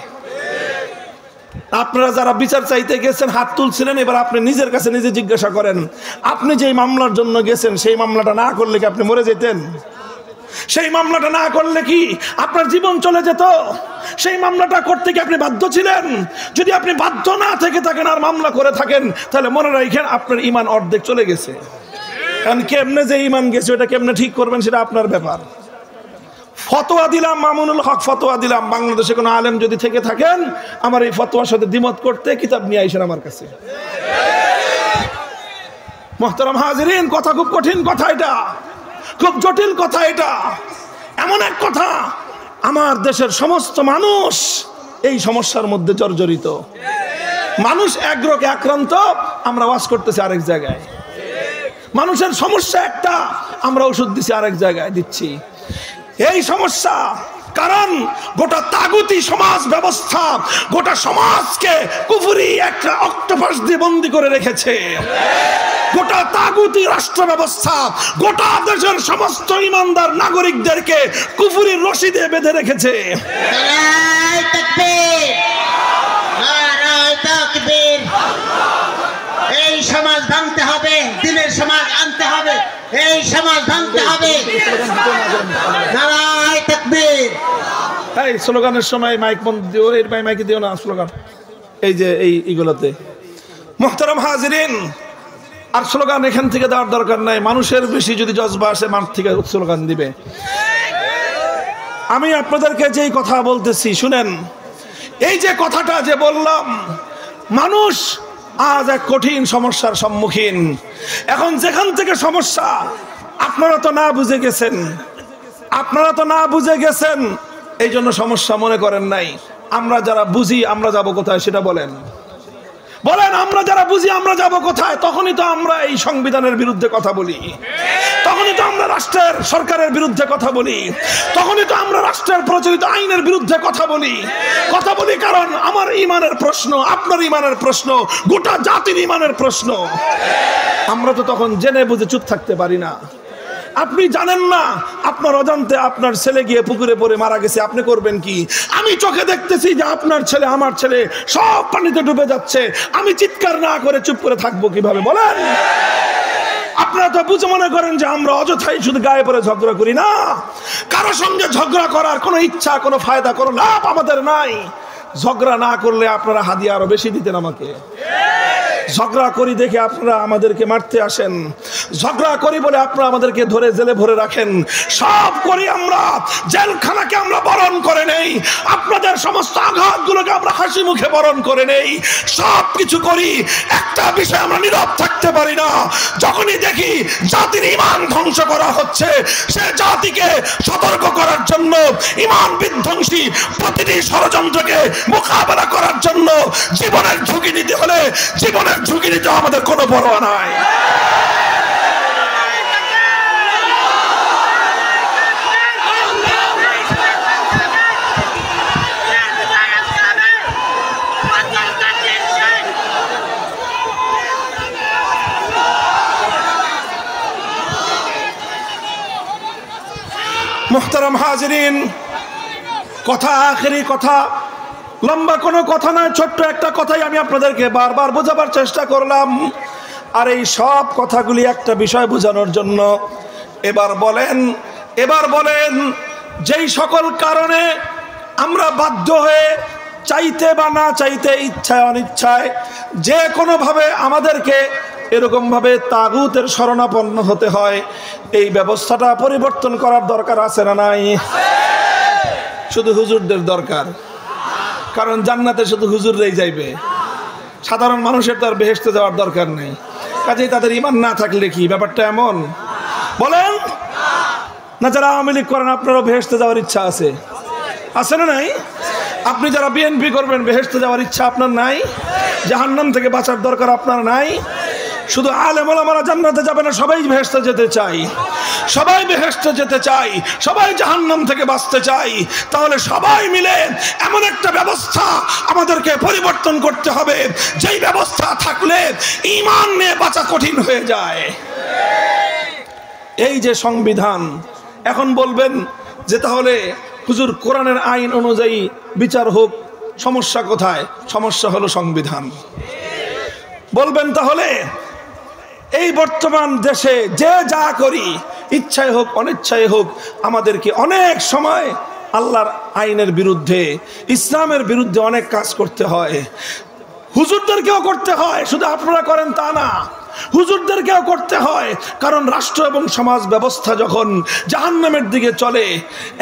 আপনারা যারা বিচার চাইতে গেছেন হাত তুলছিলেন, এবার আপনি নিজের কাছে নিজে জিজ্ঞাসা করেন, আপনি যে মামলার জন্য গেছেন সেই মামলাটা না করলে কি আপনি মরে যেতেন? সেই মামলাটা না করলে কি আপনার জীবন চলে যেত? সেই মামলাটা করতে কি আপনি বাধ্য ছিলেন? যদি আপনি বাধ্য না থেকে থাকেন আর মামলা করে থাকেন তাহলে মনে রাখেন আপনার ঈমান অর্ধেক চলে গেছে। কারণ কেমনে যে ঈমান গেছে ওটা কেমনে ঠিক করবেন সেটা আপনার ব্যাপার। ফতোয়া দিলাম, মামুনুল হক ফতোয়া দিলাম, বাংলাদেশে কোনো আলেম যদি থেকে থাকেন আমার এই ফতোয়ার সাথে দ্বিমত করতে, কিতাব নিয়ে আইসেন আমার কাছে। মুহতারাম হাজিরিন, কথা খুব কঠিন কথা, এটা খুব জটিল কথা। এটা এমন এক কথা, আমার দেশের সমস্ত মানুষ এই সমস্যার মধ্যে জর্জরিত। মানুষ এক রোগে আক্রান্ত, আমরা ওয়াজ করতেছি আরেক জায়গায়। মানুষের সমস্যা একটা, আমরা ওষুধ দিচ্ছি আরেক জায়গায় দিচ্ছি। এই সমস্যা কারণ গোটা তাগুতি সমাজ ব্যবস্থা গোটা সমাজকে কুফরি একটা অক্টোপাস দিয়ে বন্দী করে রেখেছে। গোটা তাগুতি রাষ্ট্র ব্যবস্থা গোটা দেশের সমস্ত ইমানদার নাগরিকদেরকে কুফরির রশি দিয়ে বেঁধে রেখেছে। নারায়ে তাকবীর, নারায়ে তাকবীর। এই সমাজ ভাঙতে হবে, দিনের সমাজ আনতে হবে, এই সমাজ ভাঙতে হবে। নারায়ে তাকবীর। এই স্লোগানের সময় মাইক বন্ধ দিও, এর মাইকে দিও না স্লোগান, এই যে এইগুলোতে। মুহতারাম হাজিরিন, আর স্লোগান এখান থেকে দেওয়ার দরকার নাই। মানুষের বেশি যদি জজবা আসে মাঠ থেকে স্লোগান দিবে। আমি আপনাদেরকে যেই কথা বলতেছি শুনেন, এই যে কথাটা যে বললাম, মানুষ আজ এক কঠিন সমস্যার সম্মুখীন। এখন যেখান থেকে সমস্যা, আপনারা তো না বুঝে গেছেন, আপনারা তো না বুঝে গেছেন, এই জন্য সমস্যা মনে করেন নাই। আমরা যারা বুঝি আমরা যাব কোথায় সেটা বলেন, বলেন আমরা যারা বুঝি আমরা যাব কোথায়? তখনই তো আমরা এই সংবিধানের বিরুদ্ধে কথা বলি, তখনই তো আমরা রাষ্ট্রের সরকারের বিরুদ্ধে কথা বলি, তখনই তো আমরা রাষ্ট্রের প্রচলিত আইনের বিরুদ্ধে কথা বলি। কারণ আমার ঈমানের প্রশ্ন, আপনার ঈমানের প্রশ্ন, গোটা জাতির ঈমানের প্রশ্ন। আমরা তো তখন জেনে বুঝে চুপ থাকতে পারি না। আপনি জানেন না আপনার অজান্তে আপনার ছেলে গিয়ে পুকুরে পড়ে মারা গেছে, আপনি করবেন কি? আমি চোখে দেখতেছি যে আপনার ছেলে আমার ছেলে সব পানিতে ডুবে যাচ্ছে, আমি চিৎকার না করে চুপ করে থাকবো কিভাবে বলেন? আপনারা তো বুঝে মনে করেন যে আমরা অযথাই শুধু গায়ে পড়ে ঝগড়া করি। না, কারো সঙ্গে ঝগড়া করার কোনো ইচ্ছা, কোনো ফায়দা, কোনো লাভ আমাদের নাই। ঝগড়া না করলে আপনারা হাদিয়া আরো বেশি দিতেন আমাকে। ঝগড়া করি দেখে আপনারা আমাদেরকে মারতে আসেন, ঝগড়া করি বলে আপনারা আমাদেরকে ধরে জেলে ভরে রাখেন। সব করি আমরা, জেলখানাকে আমরা বরণ করে নেই, আপনাদের সমস্ত আঘাতগুলোকে আমরা হাসি মুখে বরণ করে নেই, সব কিছু করি। একটা বিষয় আমরা নীরব থাকতে পারি না, যখনই দেখি জাতির ঈমান ধ্বংস করা হচ্ছে, সে জাতিকে সতর্ক করার জন্য, ঈমান বিধ্বংসী প্রতিটি ষড়যন্ত্রকে মোকাবেলা করার জন্য জীবনের ঝুঁকি নিতে হলে জীবনের ঝুঁকি নিতে আমাদের কোনো পরোয়া নাই। মুহতারাম হাজিরিন, কথা আখেরি কথা, লম্বা কোনো কথা নয়, ছোট্ট একটা কথাই আমি আপনাদেরকে বারবার বোঝাবার চেষ্টা করলাম। আর এই সব কথাগুলি একটা বিষয় বোঝানোর জন্য। এবার বলেন যেই সকল কারণে আমরা বাধ্য হয়ে, চাইতে বা না চাইতে, ইচ্ছায় অনিচ্ছায়, যে কোনোভাবে আমাদেরকে এরকমভাবে তাগুতের শরণাপন্ন হতে হয়, এই ব্যবস্থাটা পরিবর্তন করার দরকার আছে না নাই? শুধু হুজুরদের দরকার, কারণ জান্নাতে শুধু হুজুররাই যাইবে, সাধারণ মানুষের তো আর বেহেশতে যাওয়ার দরকার নেই। কাজেই তাদের ঈমান না থাকলে কি ব্যাপারটা এমন? বলেন না, যারা আওয়ামী লীগ করেন আপনারও বেহেশতে যাওয়ার ইচ্ছা আছে না নাই? আপনি যারা বিএনপি করবেন বেহেশতে যাওয়ার ইচ্ছা আপনার নাই? জাহান্নাম থেকে বাঁচার দরকার আপনার নাই? শুধু আলেম ওলামারা জান্নাতে যাবে না, সবাই বেহেশতে যেতে চাই, সবাই বেহেশতে যেতে চাই, সবাই জাহান্নাম থেকে বাঁচতে চাই। তাহলে সবাই মিলে এমন একটা ব্যবস্থা আমাদেরকে পরিবর্তন করতে হবে, যেই ব্যবস্থা থাকলে ঈমান নিয়ে বাঁচা কঠিন হয়ে যায়। এই যে সংবিধান, এখন বলবেন যে তাহলে হুজুর কোরআনের আইন অনুযায়ী বিচার হোক, সমস্যা কোথায়? সমস্যা হলো সংবিধান। বলবেন তাহলে এই বর্তমান দেশে যে যা করি, ইচ্ছায় হোক অনিচ্ছায় হোক, আমাদেরকে অনেক সময় আল্লাহর আইনের বিরুদ্ধে, ইসলামের বিরুদ্ধে অনেক কাজ করতে হয়। হুজুরদেরকেও করতে হয়, শুধু আপনারা করেন তা না, হুজুরদেরকেও করতে হয়। কারণ রাষ্ট্র এবং সমাজ ব্যবস্থা যখন জাহান্নামের দিকে চলে,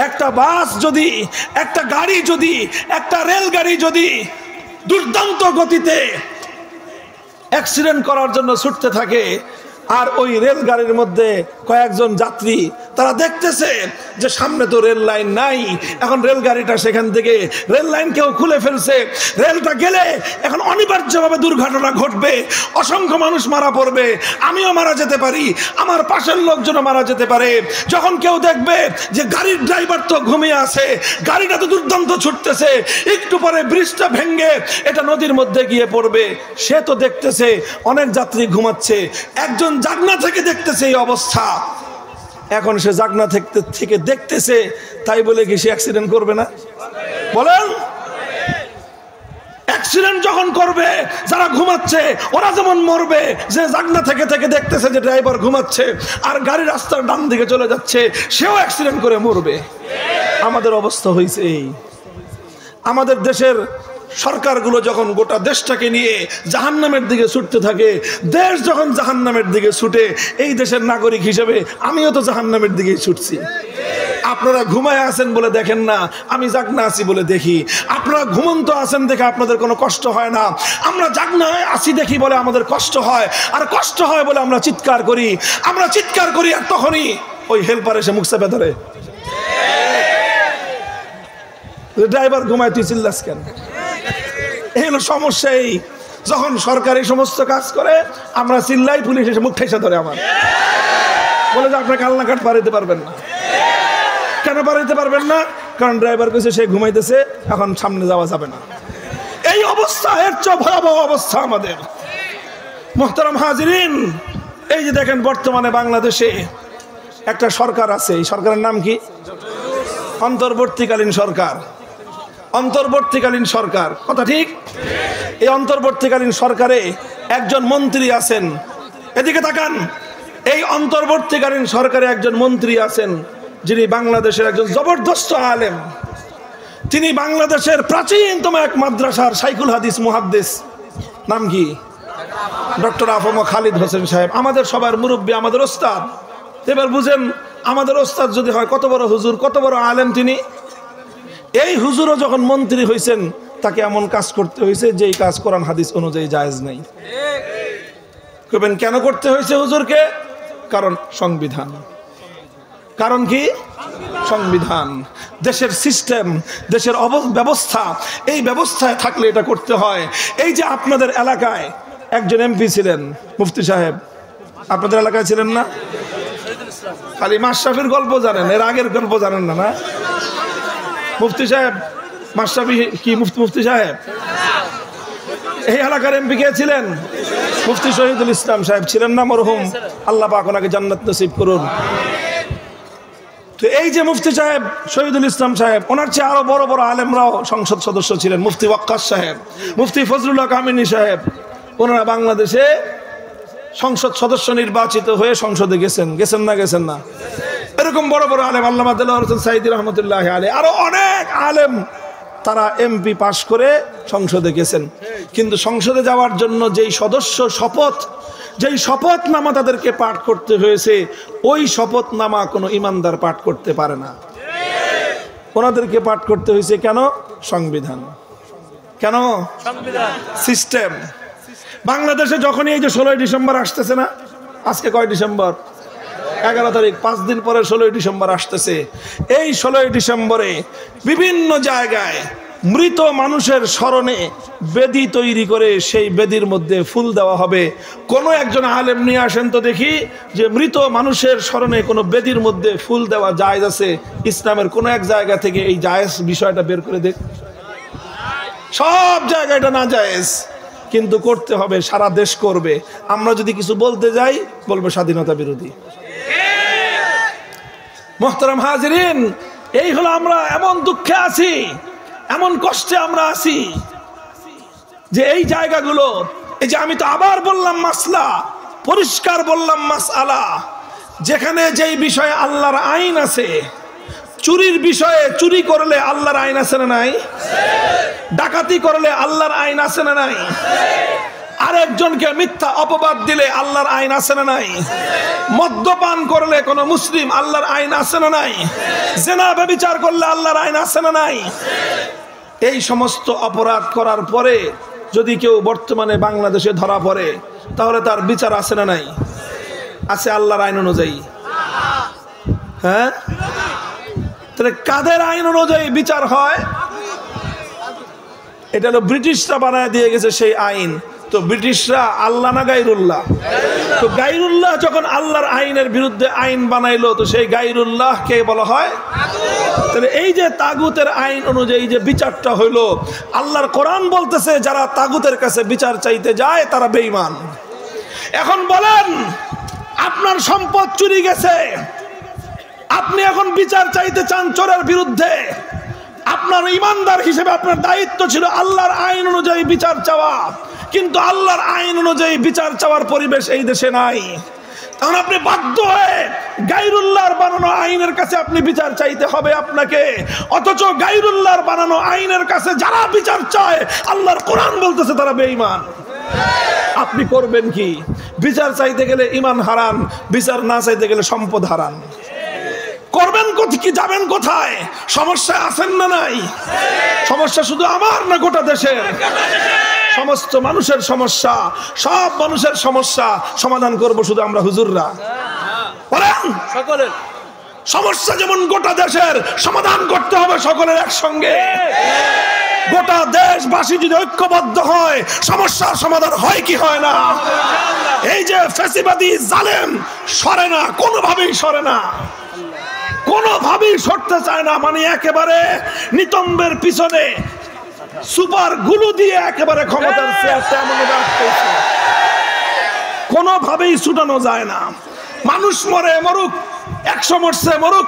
একটা বাস যদি, একটা গাড়ি যদি, একটা রেলগাড়ি যদি দুর্দান্ত গতিতে অ্যাক্সিডেন্ট করার জন্য ছুটতে থাকে, আর ওই রেলগাড়ির মধ্যে কয়েকজন যাত্রী তারা দেখতেছে যে সামনে তো রেল লাইন নাই, এখন রেলগাড়িটা সেখান থেকে রেল লাইন কেউ খুলে ফেলছে, রেলটা গেলে এখন অনিবার্যভাবে দুর্ঘটনা ঘটবে, অসংখ্য মানুষ মারা পড়বে, আমিও মারা যেতে পারি, আমার পাশের লোকজনও মারা যেতে পারে। যখন কেউ দেখবে যে গাড়ির ড্রাইভার তো ঘুমিয়ে আছে, গাড়িটা তো দুর্দান্ত ছুটতেছে, একটু পরে ব্রিজটা ভেঙে এটা নদীর মধ্যে গিয়ে পড়বে, সে তো দেখতেছে অনেক যাত্রী ঘুমাচ্ছে, একজন জাগনা থেকে দেখতেছে এই অবস্থা। এখন সে জাগনা থেকে দেখতেছে, তাই বলে কি সে অ্যাক্সিডেন্ট করবে না? বলেন, অ্যাক্সিডেন্ট যখন করবে যারা ঘুমাচ্ছে ওরা যেমন মরবে, যে জাগনা থেকে দেখতেছে যে ড্রাইভার ঘুমাচ্ছে আর গাড়ি রাস্তার ডান দিকে চলে যাচ্ছে, সেও অ্যাক্সিডেন্ট করে মরবে। আমাদের অবস্থা হয়েছে এই। আমাদের দেশের সরকারগুলো যখন গোটা দেশটাকে নিয়ে জাহান্নামের দিকে ছুটতে থাকে, দেশ যখন জাহান্নামের দিকে ছুটে, এই দেশের নাগরিক হিসেবে আমিও তো জাহান্নামের দিকেই ছুটছি। আপনারা ঘুমায় আছেন বলে দেখেন না, আমি জাগনা আছি বলে দেখি। আপনারা ঘুমন্ত আছেন দেখে আপনাদের কোনো কষ্ট হয় না, আমরা জাগনা আছি দেখি বলে আমাদের কষ্ট হয়, আর কষ্ট হয় বলে আমরা চিৎকার করি। আমরা চিৎকার করি আর তখনই ওই হেল্পার এসে মুখ চেপে ধরে, ড্রাইভার ঘুমায় তুই চিল্লাস কেন? এই হলো সমস্যা। এই যখন সরকারি সমস্ত কাজ করে আমরা চিল্লাই, পুলিশ এসে মুখ ঠেসা ধরে আমার, বলে যে আপনাকে কালনাঘাট পার হইতে পারবেন না। কেন পার হইতে পারবেন না? কারণ ড্রাইভার কইছে সে ঘুমাইতেছে, এখন সামনে যাওয়া যাবে না। এই অবস্থা, এর চেয়ে ভয়াবহ অবস্থা আমাদের। মুহতারাম হাজিরিন, এই যে দেখেন বর্তমানে বাংলাদেশে একটা সরকার আছে, এই সরকারের নাম কি? অন্তর্বর্তীকালীন সরকার। অন্তর্বর্তীকালীন সরকার, কথা ঠিক? এই অন্তর্বর্তীকালীন সরকারে একজন মন্ত্রী আছেন, এদিকে তাকান। এই অন্তর্বর্তীকালীন সরকারে একজন মন্ত্রী আছেন যিনি বাংলাদেশের একজন জবরদস্ত আলেম। তিনি বাংলাদেশের প্রাচীনতম এক মাদ্রাসার শাইখুল হাদিস মুহাদ্দিস, নাম কি? ডক্টর আফম খালিদ হোসেন সাহেব, আমাদের সবার মুরব্বী, আমাদের ওস্তাদ। এবার বুঝেন, আমাদের ওস্তাদ যদি হয়, কত বড় হুজুর, কত বড় আলেম তিনি। এই হুজুরও যখন মন্ত্রী হয়েছেন, তাকে এমন কাজ করতে হয়েছে যেই কাজ কোরআন হাদিস অনুযায়ী জায়েজ নেই। কইবেন কেন করতে হয়েছে হুজুরকে? কারণ সংবিধান। কারণ কি? সংবিধান। দেশের সিস্টেম, দেশের ব্যবস্থা, এই ব্যবস্থায় থাকলে এটা করতে হয়। এই যে আপনাদের এলাকায় একজন এমপি ছিলেন, মুফতি সাহেব, আপনাদের এলাকায় ছিলেন না? খালি মাশরাফির গল্প জানেন, এর আগের গল্প জানেন না? না, মুফতি সাহেব, মাশরাফি কি মুফতি সাহেব? এই এলাকার এমপি কে ছিলেন? মুফতি শহীদুল ইসলাম সাহেব ছিলেন না মরহুম? আল্লাহ পাক ওনাকে জান্নাত নসিব করুন। তো এই যে মুফতি সাহেব শহীদুল ইসলাম সাহেব, ওনার চেয়ে আরো বড় বড় আলেমরাও সংসদ সদস্য ছিলেন, মুফতি ওয়াক্কাস সাহেব, মুফতি ফজলুল্লাহ কামিনী সাহেব, ওনারা বাংলাদেশে সংসদ সদস্য নির্বাচিত হয়ে সংসদে গেছেন না? এরকম বড় বড় আলেম, আল্লামা দেলোয়ার হোসেন সাঈদী রহমতুল্লাহ আলাইহি, আরো অনেক আলেম তারা এমপি পাশ করে সংসদে গেছেন। কিন্তু সংসদে যাওয়ার জন্য যেই সদস্য যেই শপথনামা তাদেরকে পাঠ করতে হয়েছে, ওই শপথনামা কোনো ইমানদার পাঠ করতে পারে না। ওনাদেরকে পাঠ করতে হয়েছে কেন? সংবিধান। কেন? সংবিধান, সিস্টেম। বাংলাদেশে যখনই এই যে 16ই ডিসেম্বর আসতেছে না, আজকে কয় ডিসেম্বর? 11 তারিখ, 5 দিন পরে 16ই ডিসেম্বর আসতেছে। এই 16ই ডিসেম্বরে বিভিন্ন জায়গায় মৃত মানুষের স্মরণে বেদি তৈরি করে সেই বেদির মধ্যে ফুল দেওয়া হবে। কোনো একজন আলেম নিয়ে আসেন তো দেখি যে মৃত মানুষের স্মরণে কোনো বেদির মধ্যে ফুল দেওয়া জায়েজ আছে ইসলামের কোনো এক জায়গা থেকে? এই জায়েজ বিষয়টা বের করে দেখ। সব জায়গায় এটা না জায়েজ, কিন্তু করতে হবে, সারা দেশ করবে। আমরা যদি কিছু বলতে যাই বলবো স্বাধীনতা বিরোধী। মুহতারাম হাজিরিন, এই হলো আমরা এমন দুঃখে আছি, এমন কষ্টে আমরা আছি যে এই জায়গাগুলো, এই যে আমি তো আবার বললাম মাসলা, পরিষ্কার বললাম মাসআলা, যেখানে যেই বিষয়ে আল্লাহর আইন আছে, চুরির বিষয়ে, চুরি করলে আল্লাহর আইন আছে না নাই? ডাকাতি করলে আল্লাহর আইন আছে না নাই? আরেকজনকে মিথ্যা অপবাদ দিলে আল্লাহর আইন আছে না নাই? মদ্যপান করলে কোন মুসলিম আল্লাহর আইন আছে না নাই? জিনা ব্যভিচার করলে আল্লাহর আইন আছে না নাই? এই সমস্ত অপরাধ করার পরে যদি কেউ বর্তমানে বাংলাদেশে ধরা পড়ে, তাহলে তার বিচার আছে না নাই? আছে আল্লাহর আইন অনুযায়ী। হ্যাঁ, তাহলে কাদের আইন অনুযায়ী বিচার হয়? এটা হলো ব্রিটিশরা বানায় দিয়ে গেছে সেই আইন। তো ব্রিটিশরা আল্লাহ না গায়রুল্লাহ? তো গায়রুল্লাহ যখন আল্লাহর আইনের বিরুদ্ধে আইন বানাইলো, তো সেই গায়রুল্লাহ কে বলা হয়? তাহলে এই যে তাগুতের আইন অনুযায়ী যে বিচারটা হইলো, আল্লাহর কোরআন বলতেছে যারা তাগুতের কাছে বিচার চাইতে যায় তারা বেঈমান। এখন বলেন, আপনার সম্পদ চুরি গেছে, আপনি এখন বিচার চাইতে চান চোরের বিরুদ্ধে, আপনার ইমানদার হিসেবে আপনার দায়িত্ব ছিল আল্লাহর আইন অনুযায়ী বিচার চাওয়া, কিন্তু আল্লাহর আইন অনুযায়ী বিচার চাওয়ার পরিবেশ এই দেশে নাই। তখন আপনি বাধ্য হয়ে গায়রুল্লাহর বানানো আইনের কাছে আপনি বিচার চাইতে হবে আপনাকে। অথচ গায়রুল্লাহর বানানো আইনের কাছে যারা বিচার চায়, আল্লাহর কোরআন বলতেছে তারা বেঈমান। আপনি করবেন কি? বিচার চাইতে গেলে ঈমান হারান, বিচার না চাইতে গেলে সম্পদ হারান। করবেন কি? যাবেন কোথায়? সমস্যায় আছেন না নাই? সমস্যা শুধু আমার না, গোটা দেশের সমস্ত মানুষের সমস্যা। সব মানুষের সমস্যা সমাধান করব শুধু আমরা হুজুররা। বলেন, সকলের সমস্যা যেমন গোটা দেশের, সমাধান করতে হবে সকলের একসঙ্গে। গোটা দেশবাসী যদি ঐক্যবদ্ধ হয়, সমস্যার সমাধান হয় কি হয় না? এই যে ফ্যাসিবাদী জালেম সরে না, কোনোভাবেই সরে না, কোনোভাবেই সরতে চায় না। মানে একেবারে নিতম্বের পিছনে সুপার গুলো দিয়ে একেবারে ক্ষমতার চেয়ারটা এমন রাখতেছে, কোনোভাবেই ছুটানো যায় না। মানুষ মরে মরুক, 100 মরছে মরুক,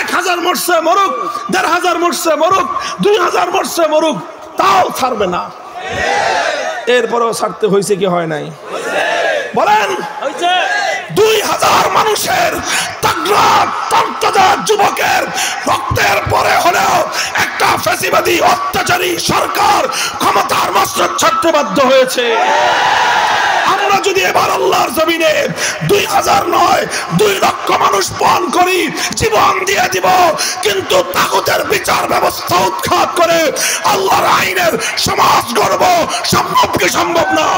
1000 মরছে মরুক, 1500 মরছে মরুক, 2000 মরছে মরুক, তাও ছাড়বে না। এরপরও ছাড়তে হয়েছে কি হয় নাই? বলেন, 2000 মানুষের যুবকের রক্তের পরে হলেও একটা ফ্যাসিবাদী অত্যাচারী সরকার ক্ষমতার মসনদ ছাড়তে বাধ্য হয়েছে। আমরা যদি এবার আল্লাহর জমিনে 2000 নয় 2 লক্ষ মানুষ পণ করি, জীবন দিয়ে দিব, কিন্তু তাগুতের বিচার ব্যবস্থা উৎখাত করে আল্লাহর আইনের সমাজ গড়ব, সম্ভব কি সম্ভব না?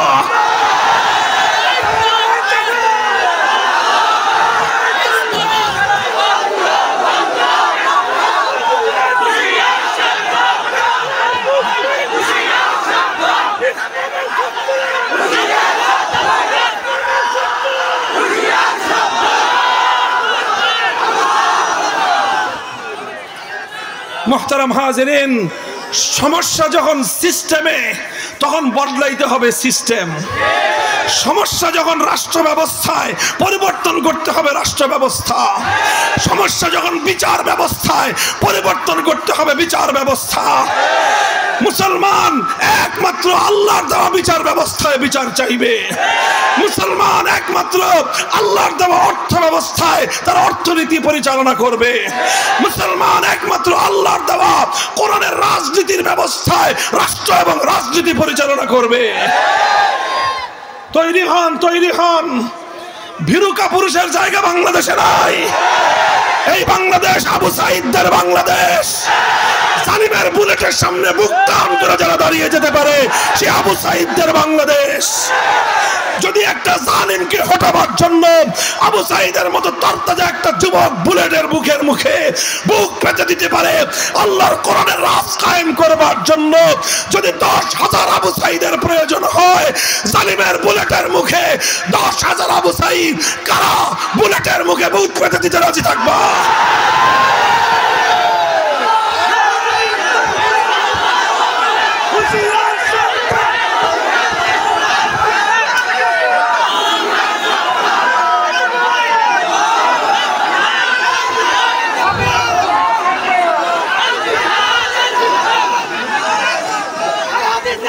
মুহতারাম হাজিরিন, সমস্যা যখন সিস্টেমে, তখন বদলাইতে হবে সিস্টেম। সমস্যা যখন রাষ্ট্র ব্যবস্থায়, পরিবর্তন করতে হবে রাষ্ট্র ব্যবস্থা। সমস্যা যখন বিচার ব্যবস্থায়, পরিবর্তন করতে হবে বিচার ব্যবস্থা। মুসলমান একমাত্র আল্লাহর দেওয়া বিচার ব্যবস্থায় বিচার চাইবে। মুসলমান একমাত্র আল্লাহর দেওয়া অর্থ ব্যবস্থায় তার অর্থনীতি পরিচালনা করবে। মুসলমান একমাত্র আল্লাহর দেওয়া কোরআনের রাজনীতির ব্যবস্থায় রাষ্ট্র এবং রাজনীতি পরিচালনা করবে। তৈরি হন, তৈরি হন। ভীরু কাপুরুষের জায়গা বাংলাদেশে নাই। এই বাংলাদেশ আবু সাঈদদের বাংলাদেশ। জালিমের বুলেটের সামনে বুক টান করে যারা দাঁড়িয়ে যেতে পারে, সে আবু সাঈদদের বাংলাদেশ। যদি একটা জালিমকে হটাবার জন্য আবু সাঈদের মতো তরতাজা একটা যুবক বুলেটের মুখের মুখে বুক পেতে দিতে পারে, আল্লাহর কোরআনের রাজ কায়েম করবার জন্য যদি 10,000 আবু সাঈদের প্রয়োজন হয়, জালিমের বুলেটের মুখে 10,000 আবু সাঈদ কারা বুলেটের মুখে বুক পেতে দিতে রাজি থাকবা?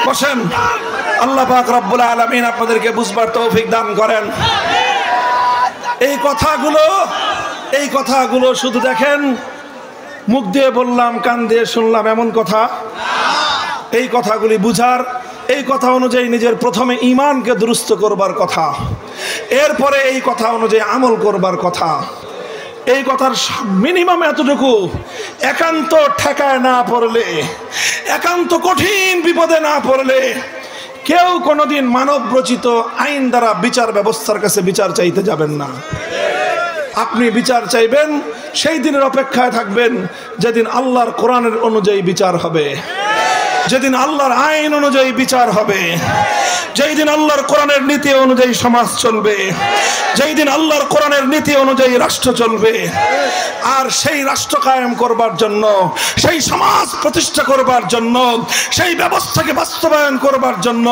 বসেন। আল্লাহ পাক রব্বুল আলামিন আপনাদেরকে বুঝবার তৌফিক দান করেন। এই কথাগুলো শুধু দেখেন মুখ দিয়ে বললাম, কান দিয়ে শুনলাম এমন কথা। এই কথাগুলি বুঝার, এই কথা অনুযায়ী নিজের প্রথমে ঈমানকে দুরুস্ত করবার কথা, এরপরে এই কথা অনুযায়ী আমল করবার কথা। এই কথার মিনিমাম এতটুকু, একান্ত ঠেকায় না পড়লে, একান্ত কঠিন বিপদে না পড়লে কেউ কোনোদিন মানব রচিত আইন দ্বারা বিচার ব্যবস্থার কাছে বিচার চাইতে যাবেন না। আপনি বিচার চাইবেন, সেই দিনের অপেক্ষায় থাকবেন যেদিন আল্লাহর কোরআনের অনুযায়ী বিচার হবে, যেদিন আল্লাহর আইন অনুযায়ী বিচার হবে, যেই দিন আল্লাহর কোরআনের নীতি অনুযায়ী সমাজ চলবে, যেই দিন আল্লাহর কোরআনের নীতি অনুযায়ী রাষ্ট্র চলবে। আর সেই রাষ্ট্র কায়েম করবার জন্য, সেই সমাজ প্রতিষ্ঠা করবার জন্য, সেই ব্যবস্থাকে বাস্তবায়ন করবার জন্য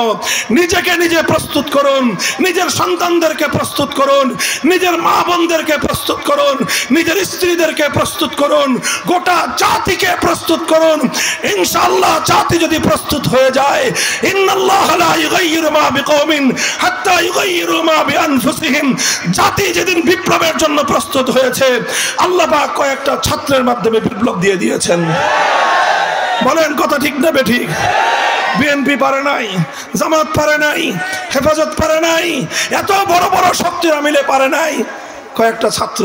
নিজেকে নিজে প্রস্তুত করুন, নিজের সন্তানদেরকে প্রস্তুত করুন, নিজের মা বোনদেরকে প্রস্তুত করুন, নিজের স্ত্রীদেরকে প্রস্তুত করুন, গোটা জাতিকে প্রস্তুত করুন। ইনশাআল্লাহ জাতি যদি প্রস্তুত হয়ে যায়, ইন্নাল্লাহ লা ইউগাইয়িরু মা বিকওমিন হাত্তা ইউগাইয়িরু মা বিআনফুসিহিম, জাতি যেদিন বিপ্লবের জন্য প্রস্তুত হয়েছে, আল্লাহ পাক কয়েকটা ছাত্রের মাধ্যমে বিপ্লব দিয়ে দিয়েছেন। বলেন কথা ঠিক না বেঠিক? বিএনপি পারে নাই, জামাত পারে নাই, হেফাজত পারে নাই, এত বড় বড় শক্তিরা মিলে পারে নাই, কয়েকটা ছাত্র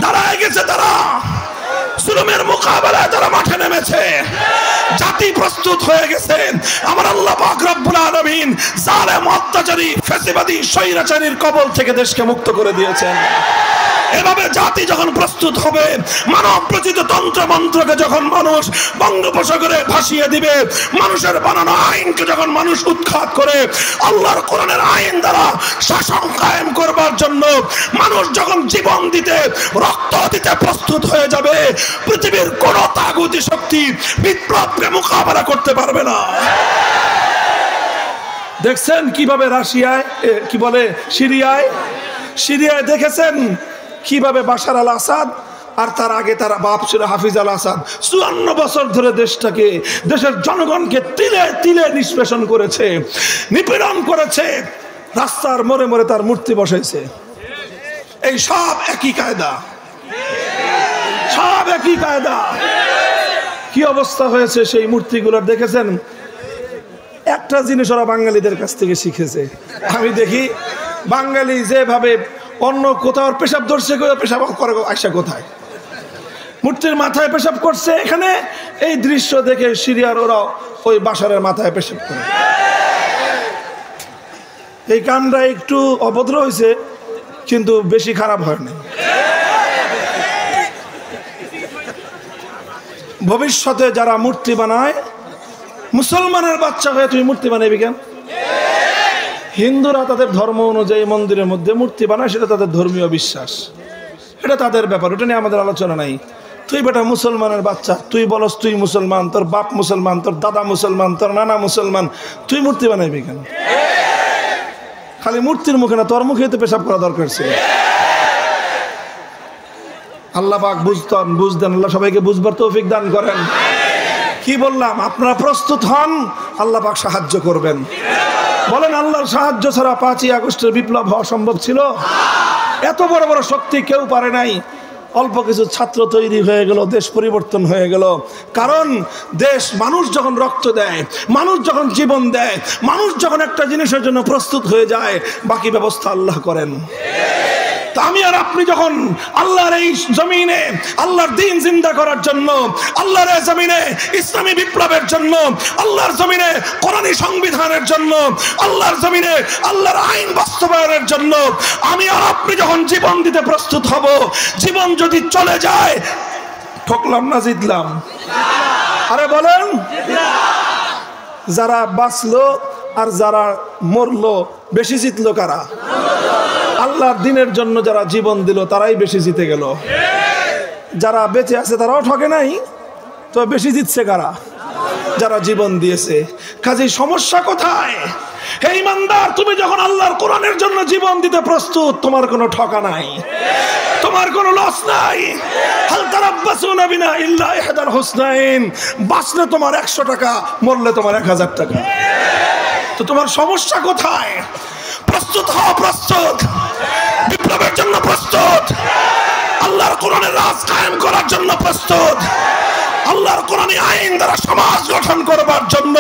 দাঁড়ায় গেছে। তারা জুলুমের মোকাবেলায় তারা মাঠে নেমেছে। জাতি প্রস্তুত হয়ে গেছে। আমার আল্লাহ পাক রব্বুল আলামিন জালেম, অত্যাচারী, ফ্যাসিবাদী, স্বৈরাচারীর কবল থেকে দেশকে মুক্ত করে দিয়েছেন। এভাবে জাতি যখন প্রস্তুত হবে, মানব রচিত তন্ত্র মন্ত্রকে যখন মানুষ বঙ্গোপসাগরে ভাসিয়ে দিবে, মানুষের বানানো আইনকে যখন মানুষ উৎখাত করে আল্লাহর কোরআনের আইন দ্বারা শাসন কায়েম করবার জন্য মানুষ যখন জীবন দিতে, রক্ত দিতে প্রস্তুত হয়ে যাবে, পৃথিবীর কোন তাগুতি শক্তি বিপ্লবকে মোকাবেলা করতে পারবে না। দেখছেন কিভাবে রাশিয়ায়, কি বলে, সিরিয়ায় দেখেছেন কিভাবে বাশার আল আসাদ আর তার আগে তার বাপ ছিল হাফিজ আল আসাদ 54 বছর ধরে দেশটাকে, দেশের জনগণকে তিলে তিলে নিষ্পেষণ করেছে, নিপীড়ন করেছে, রাস্তার মোড়ে মোড়ে তার মূর্তি বসাইছে। এই সব একই কায়দা, সব একই কায়দা। কি অবস্থা হয়েছে সেই মূর্তিগুলোর দেখেছেন? একটা জিনিস ওরা বাঙালিদের কাছ থেকে শিখেছে। আমি দেখি বাঙালি যেভাবে অন্য কোথাও পেশাব ধরছে, পেশাব করে আসা কোথায়, মূর্তির মাথায় পেশাব করছে, এখানে এই দৃশ্য দেখে সিরিয়ার ওরা ওই বাশারের মাথায় পেশাব করে। এই কামটা একটু অভদ্র হয়েছে, কিন্তু বেশি খারাপ হয় না। ভবিষ্যতে যারা মূর্তি বানায়, মুসলমানের বাচ্চা হয়ে তুই মূর্তি বানাবি কেন? হিন্দুরা তাদের ধর্ম অনুযায়ী মন্দিরের মধ্যে মূর্তি বানায়, সেটা তাদের ধর্মীয় বিশ্বাস, এটা তাদের ব্যাপার, ওটা নিয়ে আমাদের আলোচনা নাই। তুই বেটা মুসলমানের বাচ্চা, তুই বলস তুই মুসলমান, তোর বাপ মুসলমান, তোর দাদা মুসলমান, তোর নানা মুসলমান, তুই মূর্তি বানাইবি কেন? খালি মূর্তির মুখে না, তোর মুখে তো পেশাব করা দরকার ছিল। আল্লাহ পাক বুঝতেন। আল্লাহ সবাইকে বুঝবার তৌফিক দান করেন। কি বললাম, আপনারা প্রস্তুত হন, আল্লাহ পাক সাহায্য করবেন। বলেন, আল্লাহর সাহায্য ছাড়া 5ই আগস্টের বিপ্লব হওয়া সম্ভব ছিল? এত বড় বড় শক্তি কেউ পারে নাই। অল্প কিছু ছাত্র তৈরি হয়ে গেল, দেশ পরিবর্তন হয়ে গেল। কারণ মানুষ যখন রক্ত দেয়, মানুষ যখন জীবন দেয়, মানুষ যখন একটা জিনিসের জন্য প্রস্তুত হয়ে যায়, বাকি ব্যবস্থা আল্লাহ করেন। তা আমি আর আপনি যখন আল্লাহর এই জমিনে আল্লাহর দ্বীন জিন্দা করার জন্য, আল্লাহর এই জমিনে ইসলামী বিপ্লবের জন্য, আল্লাহর জমিনে কোরআনী সংবিধানের জন্য, আল্লাহর জমিনে আল্লাহর আইন বাস্তবায়নের জন্য আমি আর আপনি যখন জীবন দিতে প্রস্তুত হব, জীবন যদি চলে যায়, ঠকলাম না জিতলাম? আরে বলেন, যারা বাঁচলো আর যারা মরলো, বেশি জিতলো কারা? আল্লাহর দ্বীনের জন্য যারা জীবন দিল তারাই বেশি জিতে গেল। যারা বেঁচে আছে তারাও ঠকে নাই, তো বেশি জিতছে কারা? যারা জীবন দিয়েছে। কাজেই সমস্যা কোথায়? হে ইমানদার, তুমি যখন আল্লাহর কোরআনের জন্য জীবন দিতে প্রস্তুত, তোমার কোনো ঠকা নাই, তোমার কোনো লস নাই। হাল তারাব্বাসুনা বিনা ইল্লা ইহদাল হুসনাইন। বাঁচলে তোমার 100 টাকা, মরলে তোমার 1000 টাকা। তো তোমার সমস্যা কোথায়? প্রস্তুত হও, প্রস্তুত, বিপ্লবের জন্য প্রস্তুত, আল্লাহর কোরআনের রাজ কায়েম করার জন্য প্রস্তুত, আল্লাহর কোরআনী আইন দ্বারা সমাজ গঠন করবার জন্য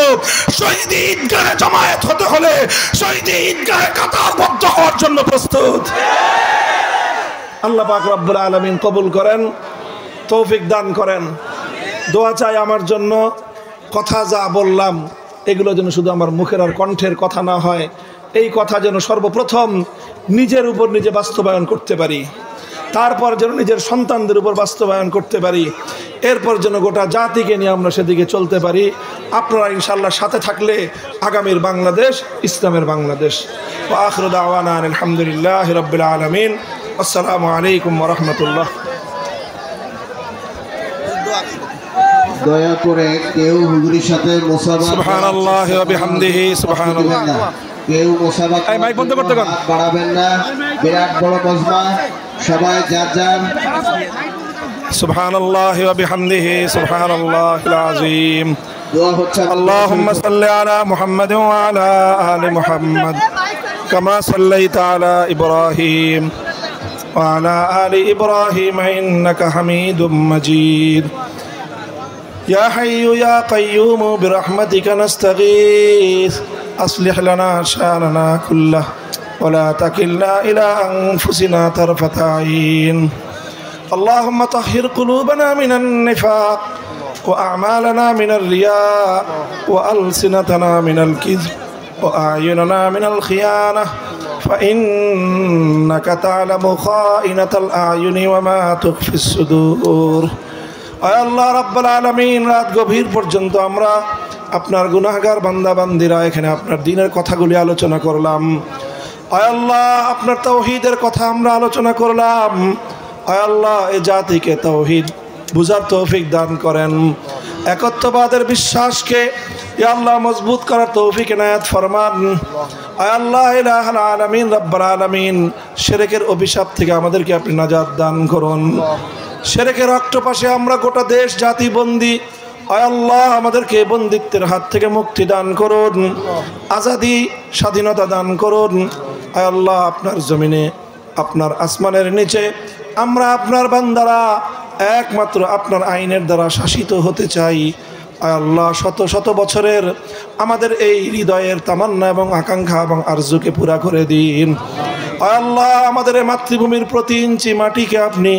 শহীদ ঈদগাহে জামায়াত হতে হলে শহীদ ঈদগাহে কাতারবদ্ধ হওয়ার জন্য প্রস্তুত। আল্লাহ পাক রব্বুল আলামিন কবুল করেন, তৌফিক দান করেন। দোয়া চাই আমার জন্য। কথা যা বললাম এগুলো যেন শুধু আমার মুখের আর কণ্ঠের কথা না হয়, এই কথা যেন সর্বপ্রথম নিজের উপর নিজে বাস্তবায়ন করতে পারি, তারপর যেন নিজের সন্তানদের উপর বাস্তবায়ন করতে পারি, এরপর যেন গোটা জাতিকে নিয়ে আমরা সেদিকে চলতে পারি। আপনারা ইনশাআল্লাহ সাথে থাকলে আগামীর বাংলাদেশ ইসলামের বাংলাদেশ। ওয়া আখিরু দাওয়ানা আলহামদুলিল্লাহি রাব্বিল আলামিন। আসসালামু আলাইকুম ওয়া রাহমাতুল্লাহ। দয়া করে কেউ হুজুরের সাথে মুসাফা সুবহানাল্লাহি ওয়া বিহামদিহি সুবহানাল্লাহ। কেউ মুসাফা বাড়াবেন না। বিরাট বড় মজমা, সবাই যার যার। সুবহানাল্লাহি ওয়া বিহামদিহি সুবহানাল্লাহিল আযীম। দোয়া হচ্ছে আল্লাহুম্মা সাল্লি আলা মুহাম্মাদ ওয়া আলা আলি মুহাম্মাদ কামা সাল্লাইতা আলা ইব্রাহিম ওয়া আলা আলি ইব্রাহিম ইন্নাকা হামিদুম মাজিদ। يا حي يا قيوم برحمتك نستغيث أصلح لنا شأننا كله ولا تكلنا إلى أنفسنا طرفة عين. اللهم طهر قلوبنا من النفاق وأعمالنا من الرياء وألسنتنا من الكذب وأعيننا من الخيانة فإنك تعلم خائنة الأعين وما تخفي الصدور. আল্লাহ রাব্বুল আলামিন, রাত গভীর পর্যন্ত আমরা আপনার গুনাহগার বান্দা বান্দিরা এখানে আপনার দ্বীনের কথাগুলি আলোচনা করলাম। আয় আল্লাহ, আপনার তাওহীদের কথা আমরা আলোচনা করলাম। আয় আল্লাহ, এই জাতিকে তাওহীদ বুঝার তৌফিক দান করেন। একত্ববাদের বিশ্বাসকে ইয়া আল্লাহ মজবুত করার তৌফিক এনায়েত ফরমান। আয় আল্লাহ ইলাহুল আলামিন রাব্বুল আলামিন, শিরকের অভিশাপ থেকে আমাদেরকে আপনি নাজাত দান করুন। শিরকের অক্টোপাসে আমরা গোটা দেশ জাতি বন্দী। আয় আল্লাহ, আমাদেরকে বন্দিত্বের হাত থেকে মুক্তি দান করুন, আজাদি স্বাধীনতা দান করুন। আয় আল্লাহ, আপনার জমিনে আপনার আসমানের নিচে আমরা আপনার বান্দারা একমাত্র আপনার আইনের দ্বারা শাসিত হতে চাই। আয় আল্লাহ, শত শত বছরের আমাদের এই হৃদয়ের তামান্না এবং আকাঙ্ক্ষা এবং আরজুকে পুরা করে দিন। আয় আল্লাহ, আমাদের এই মাতৃভূমির প্রতি ইঞ্চি মাটিকে আপনি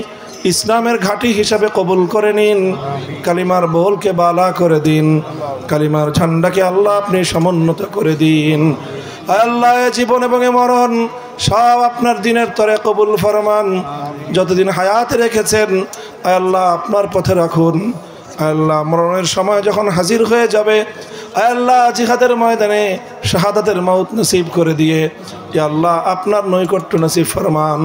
ইসলামের ঘাঁটি হিসাবে কবুল করে নিন। কালিমার বোলকে বালা করে দিন, কালিমার ঝান্ডাকে আল্লাহ আপনি সমুন্নত করে দিন। আল্লাহ, জীবন এবং মরণ সব আপনার দিনের তরে কবুল ফরমান। যতদিন হায়াতে রেখেছেন আল্লাহ আপনার পথে রাখুন। আল্লাহ, মরণের সময় যখন হাজির হয়ে যাবে আল্লাহ, জিহাদের ময়দানে শাহাদাতের মউত নসিব করে দিয়ে আল্লাহ আপনার নৈকট্য নসিব ফরমান।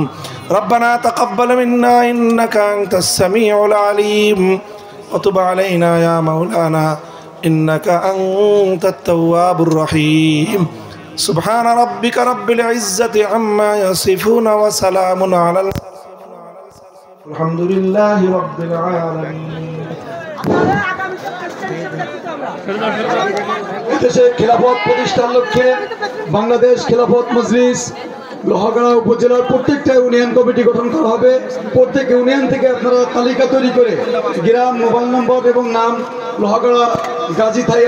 রব্বানা তাকাব্বাল মিন্না ইন্নাকা আনতাস সামিউল আলিম ওয়া তুব আলাইনা ইয়া মাওলানা ইন্নাকা আনতাত তাওয়াবুর রহিম। সুবহান রাব্বিকা রাব্বিল ইজ্জাতি আম্মা ইয়াসিফুন ওয়া সালামুন আলাল আলহামদুলিল্লাহি রাব্বিল আলামিন। দেশে খিলাফত প্রতিষ্ঠার লক্ষ্যে বাংলাদেশ খিলাফত মজলিস লোহাগাড়া উপজেলার প্রত্যেকটা ইউনিয়ন কমিটি গঠন করা হবে। প্রত্যেক ইউনিয়ন থেকে আপনারা তালিকা তৈরি করে গ্রাম, মোবাইল নম্বর এবং নাম লোহাগাড়া গাজী থাই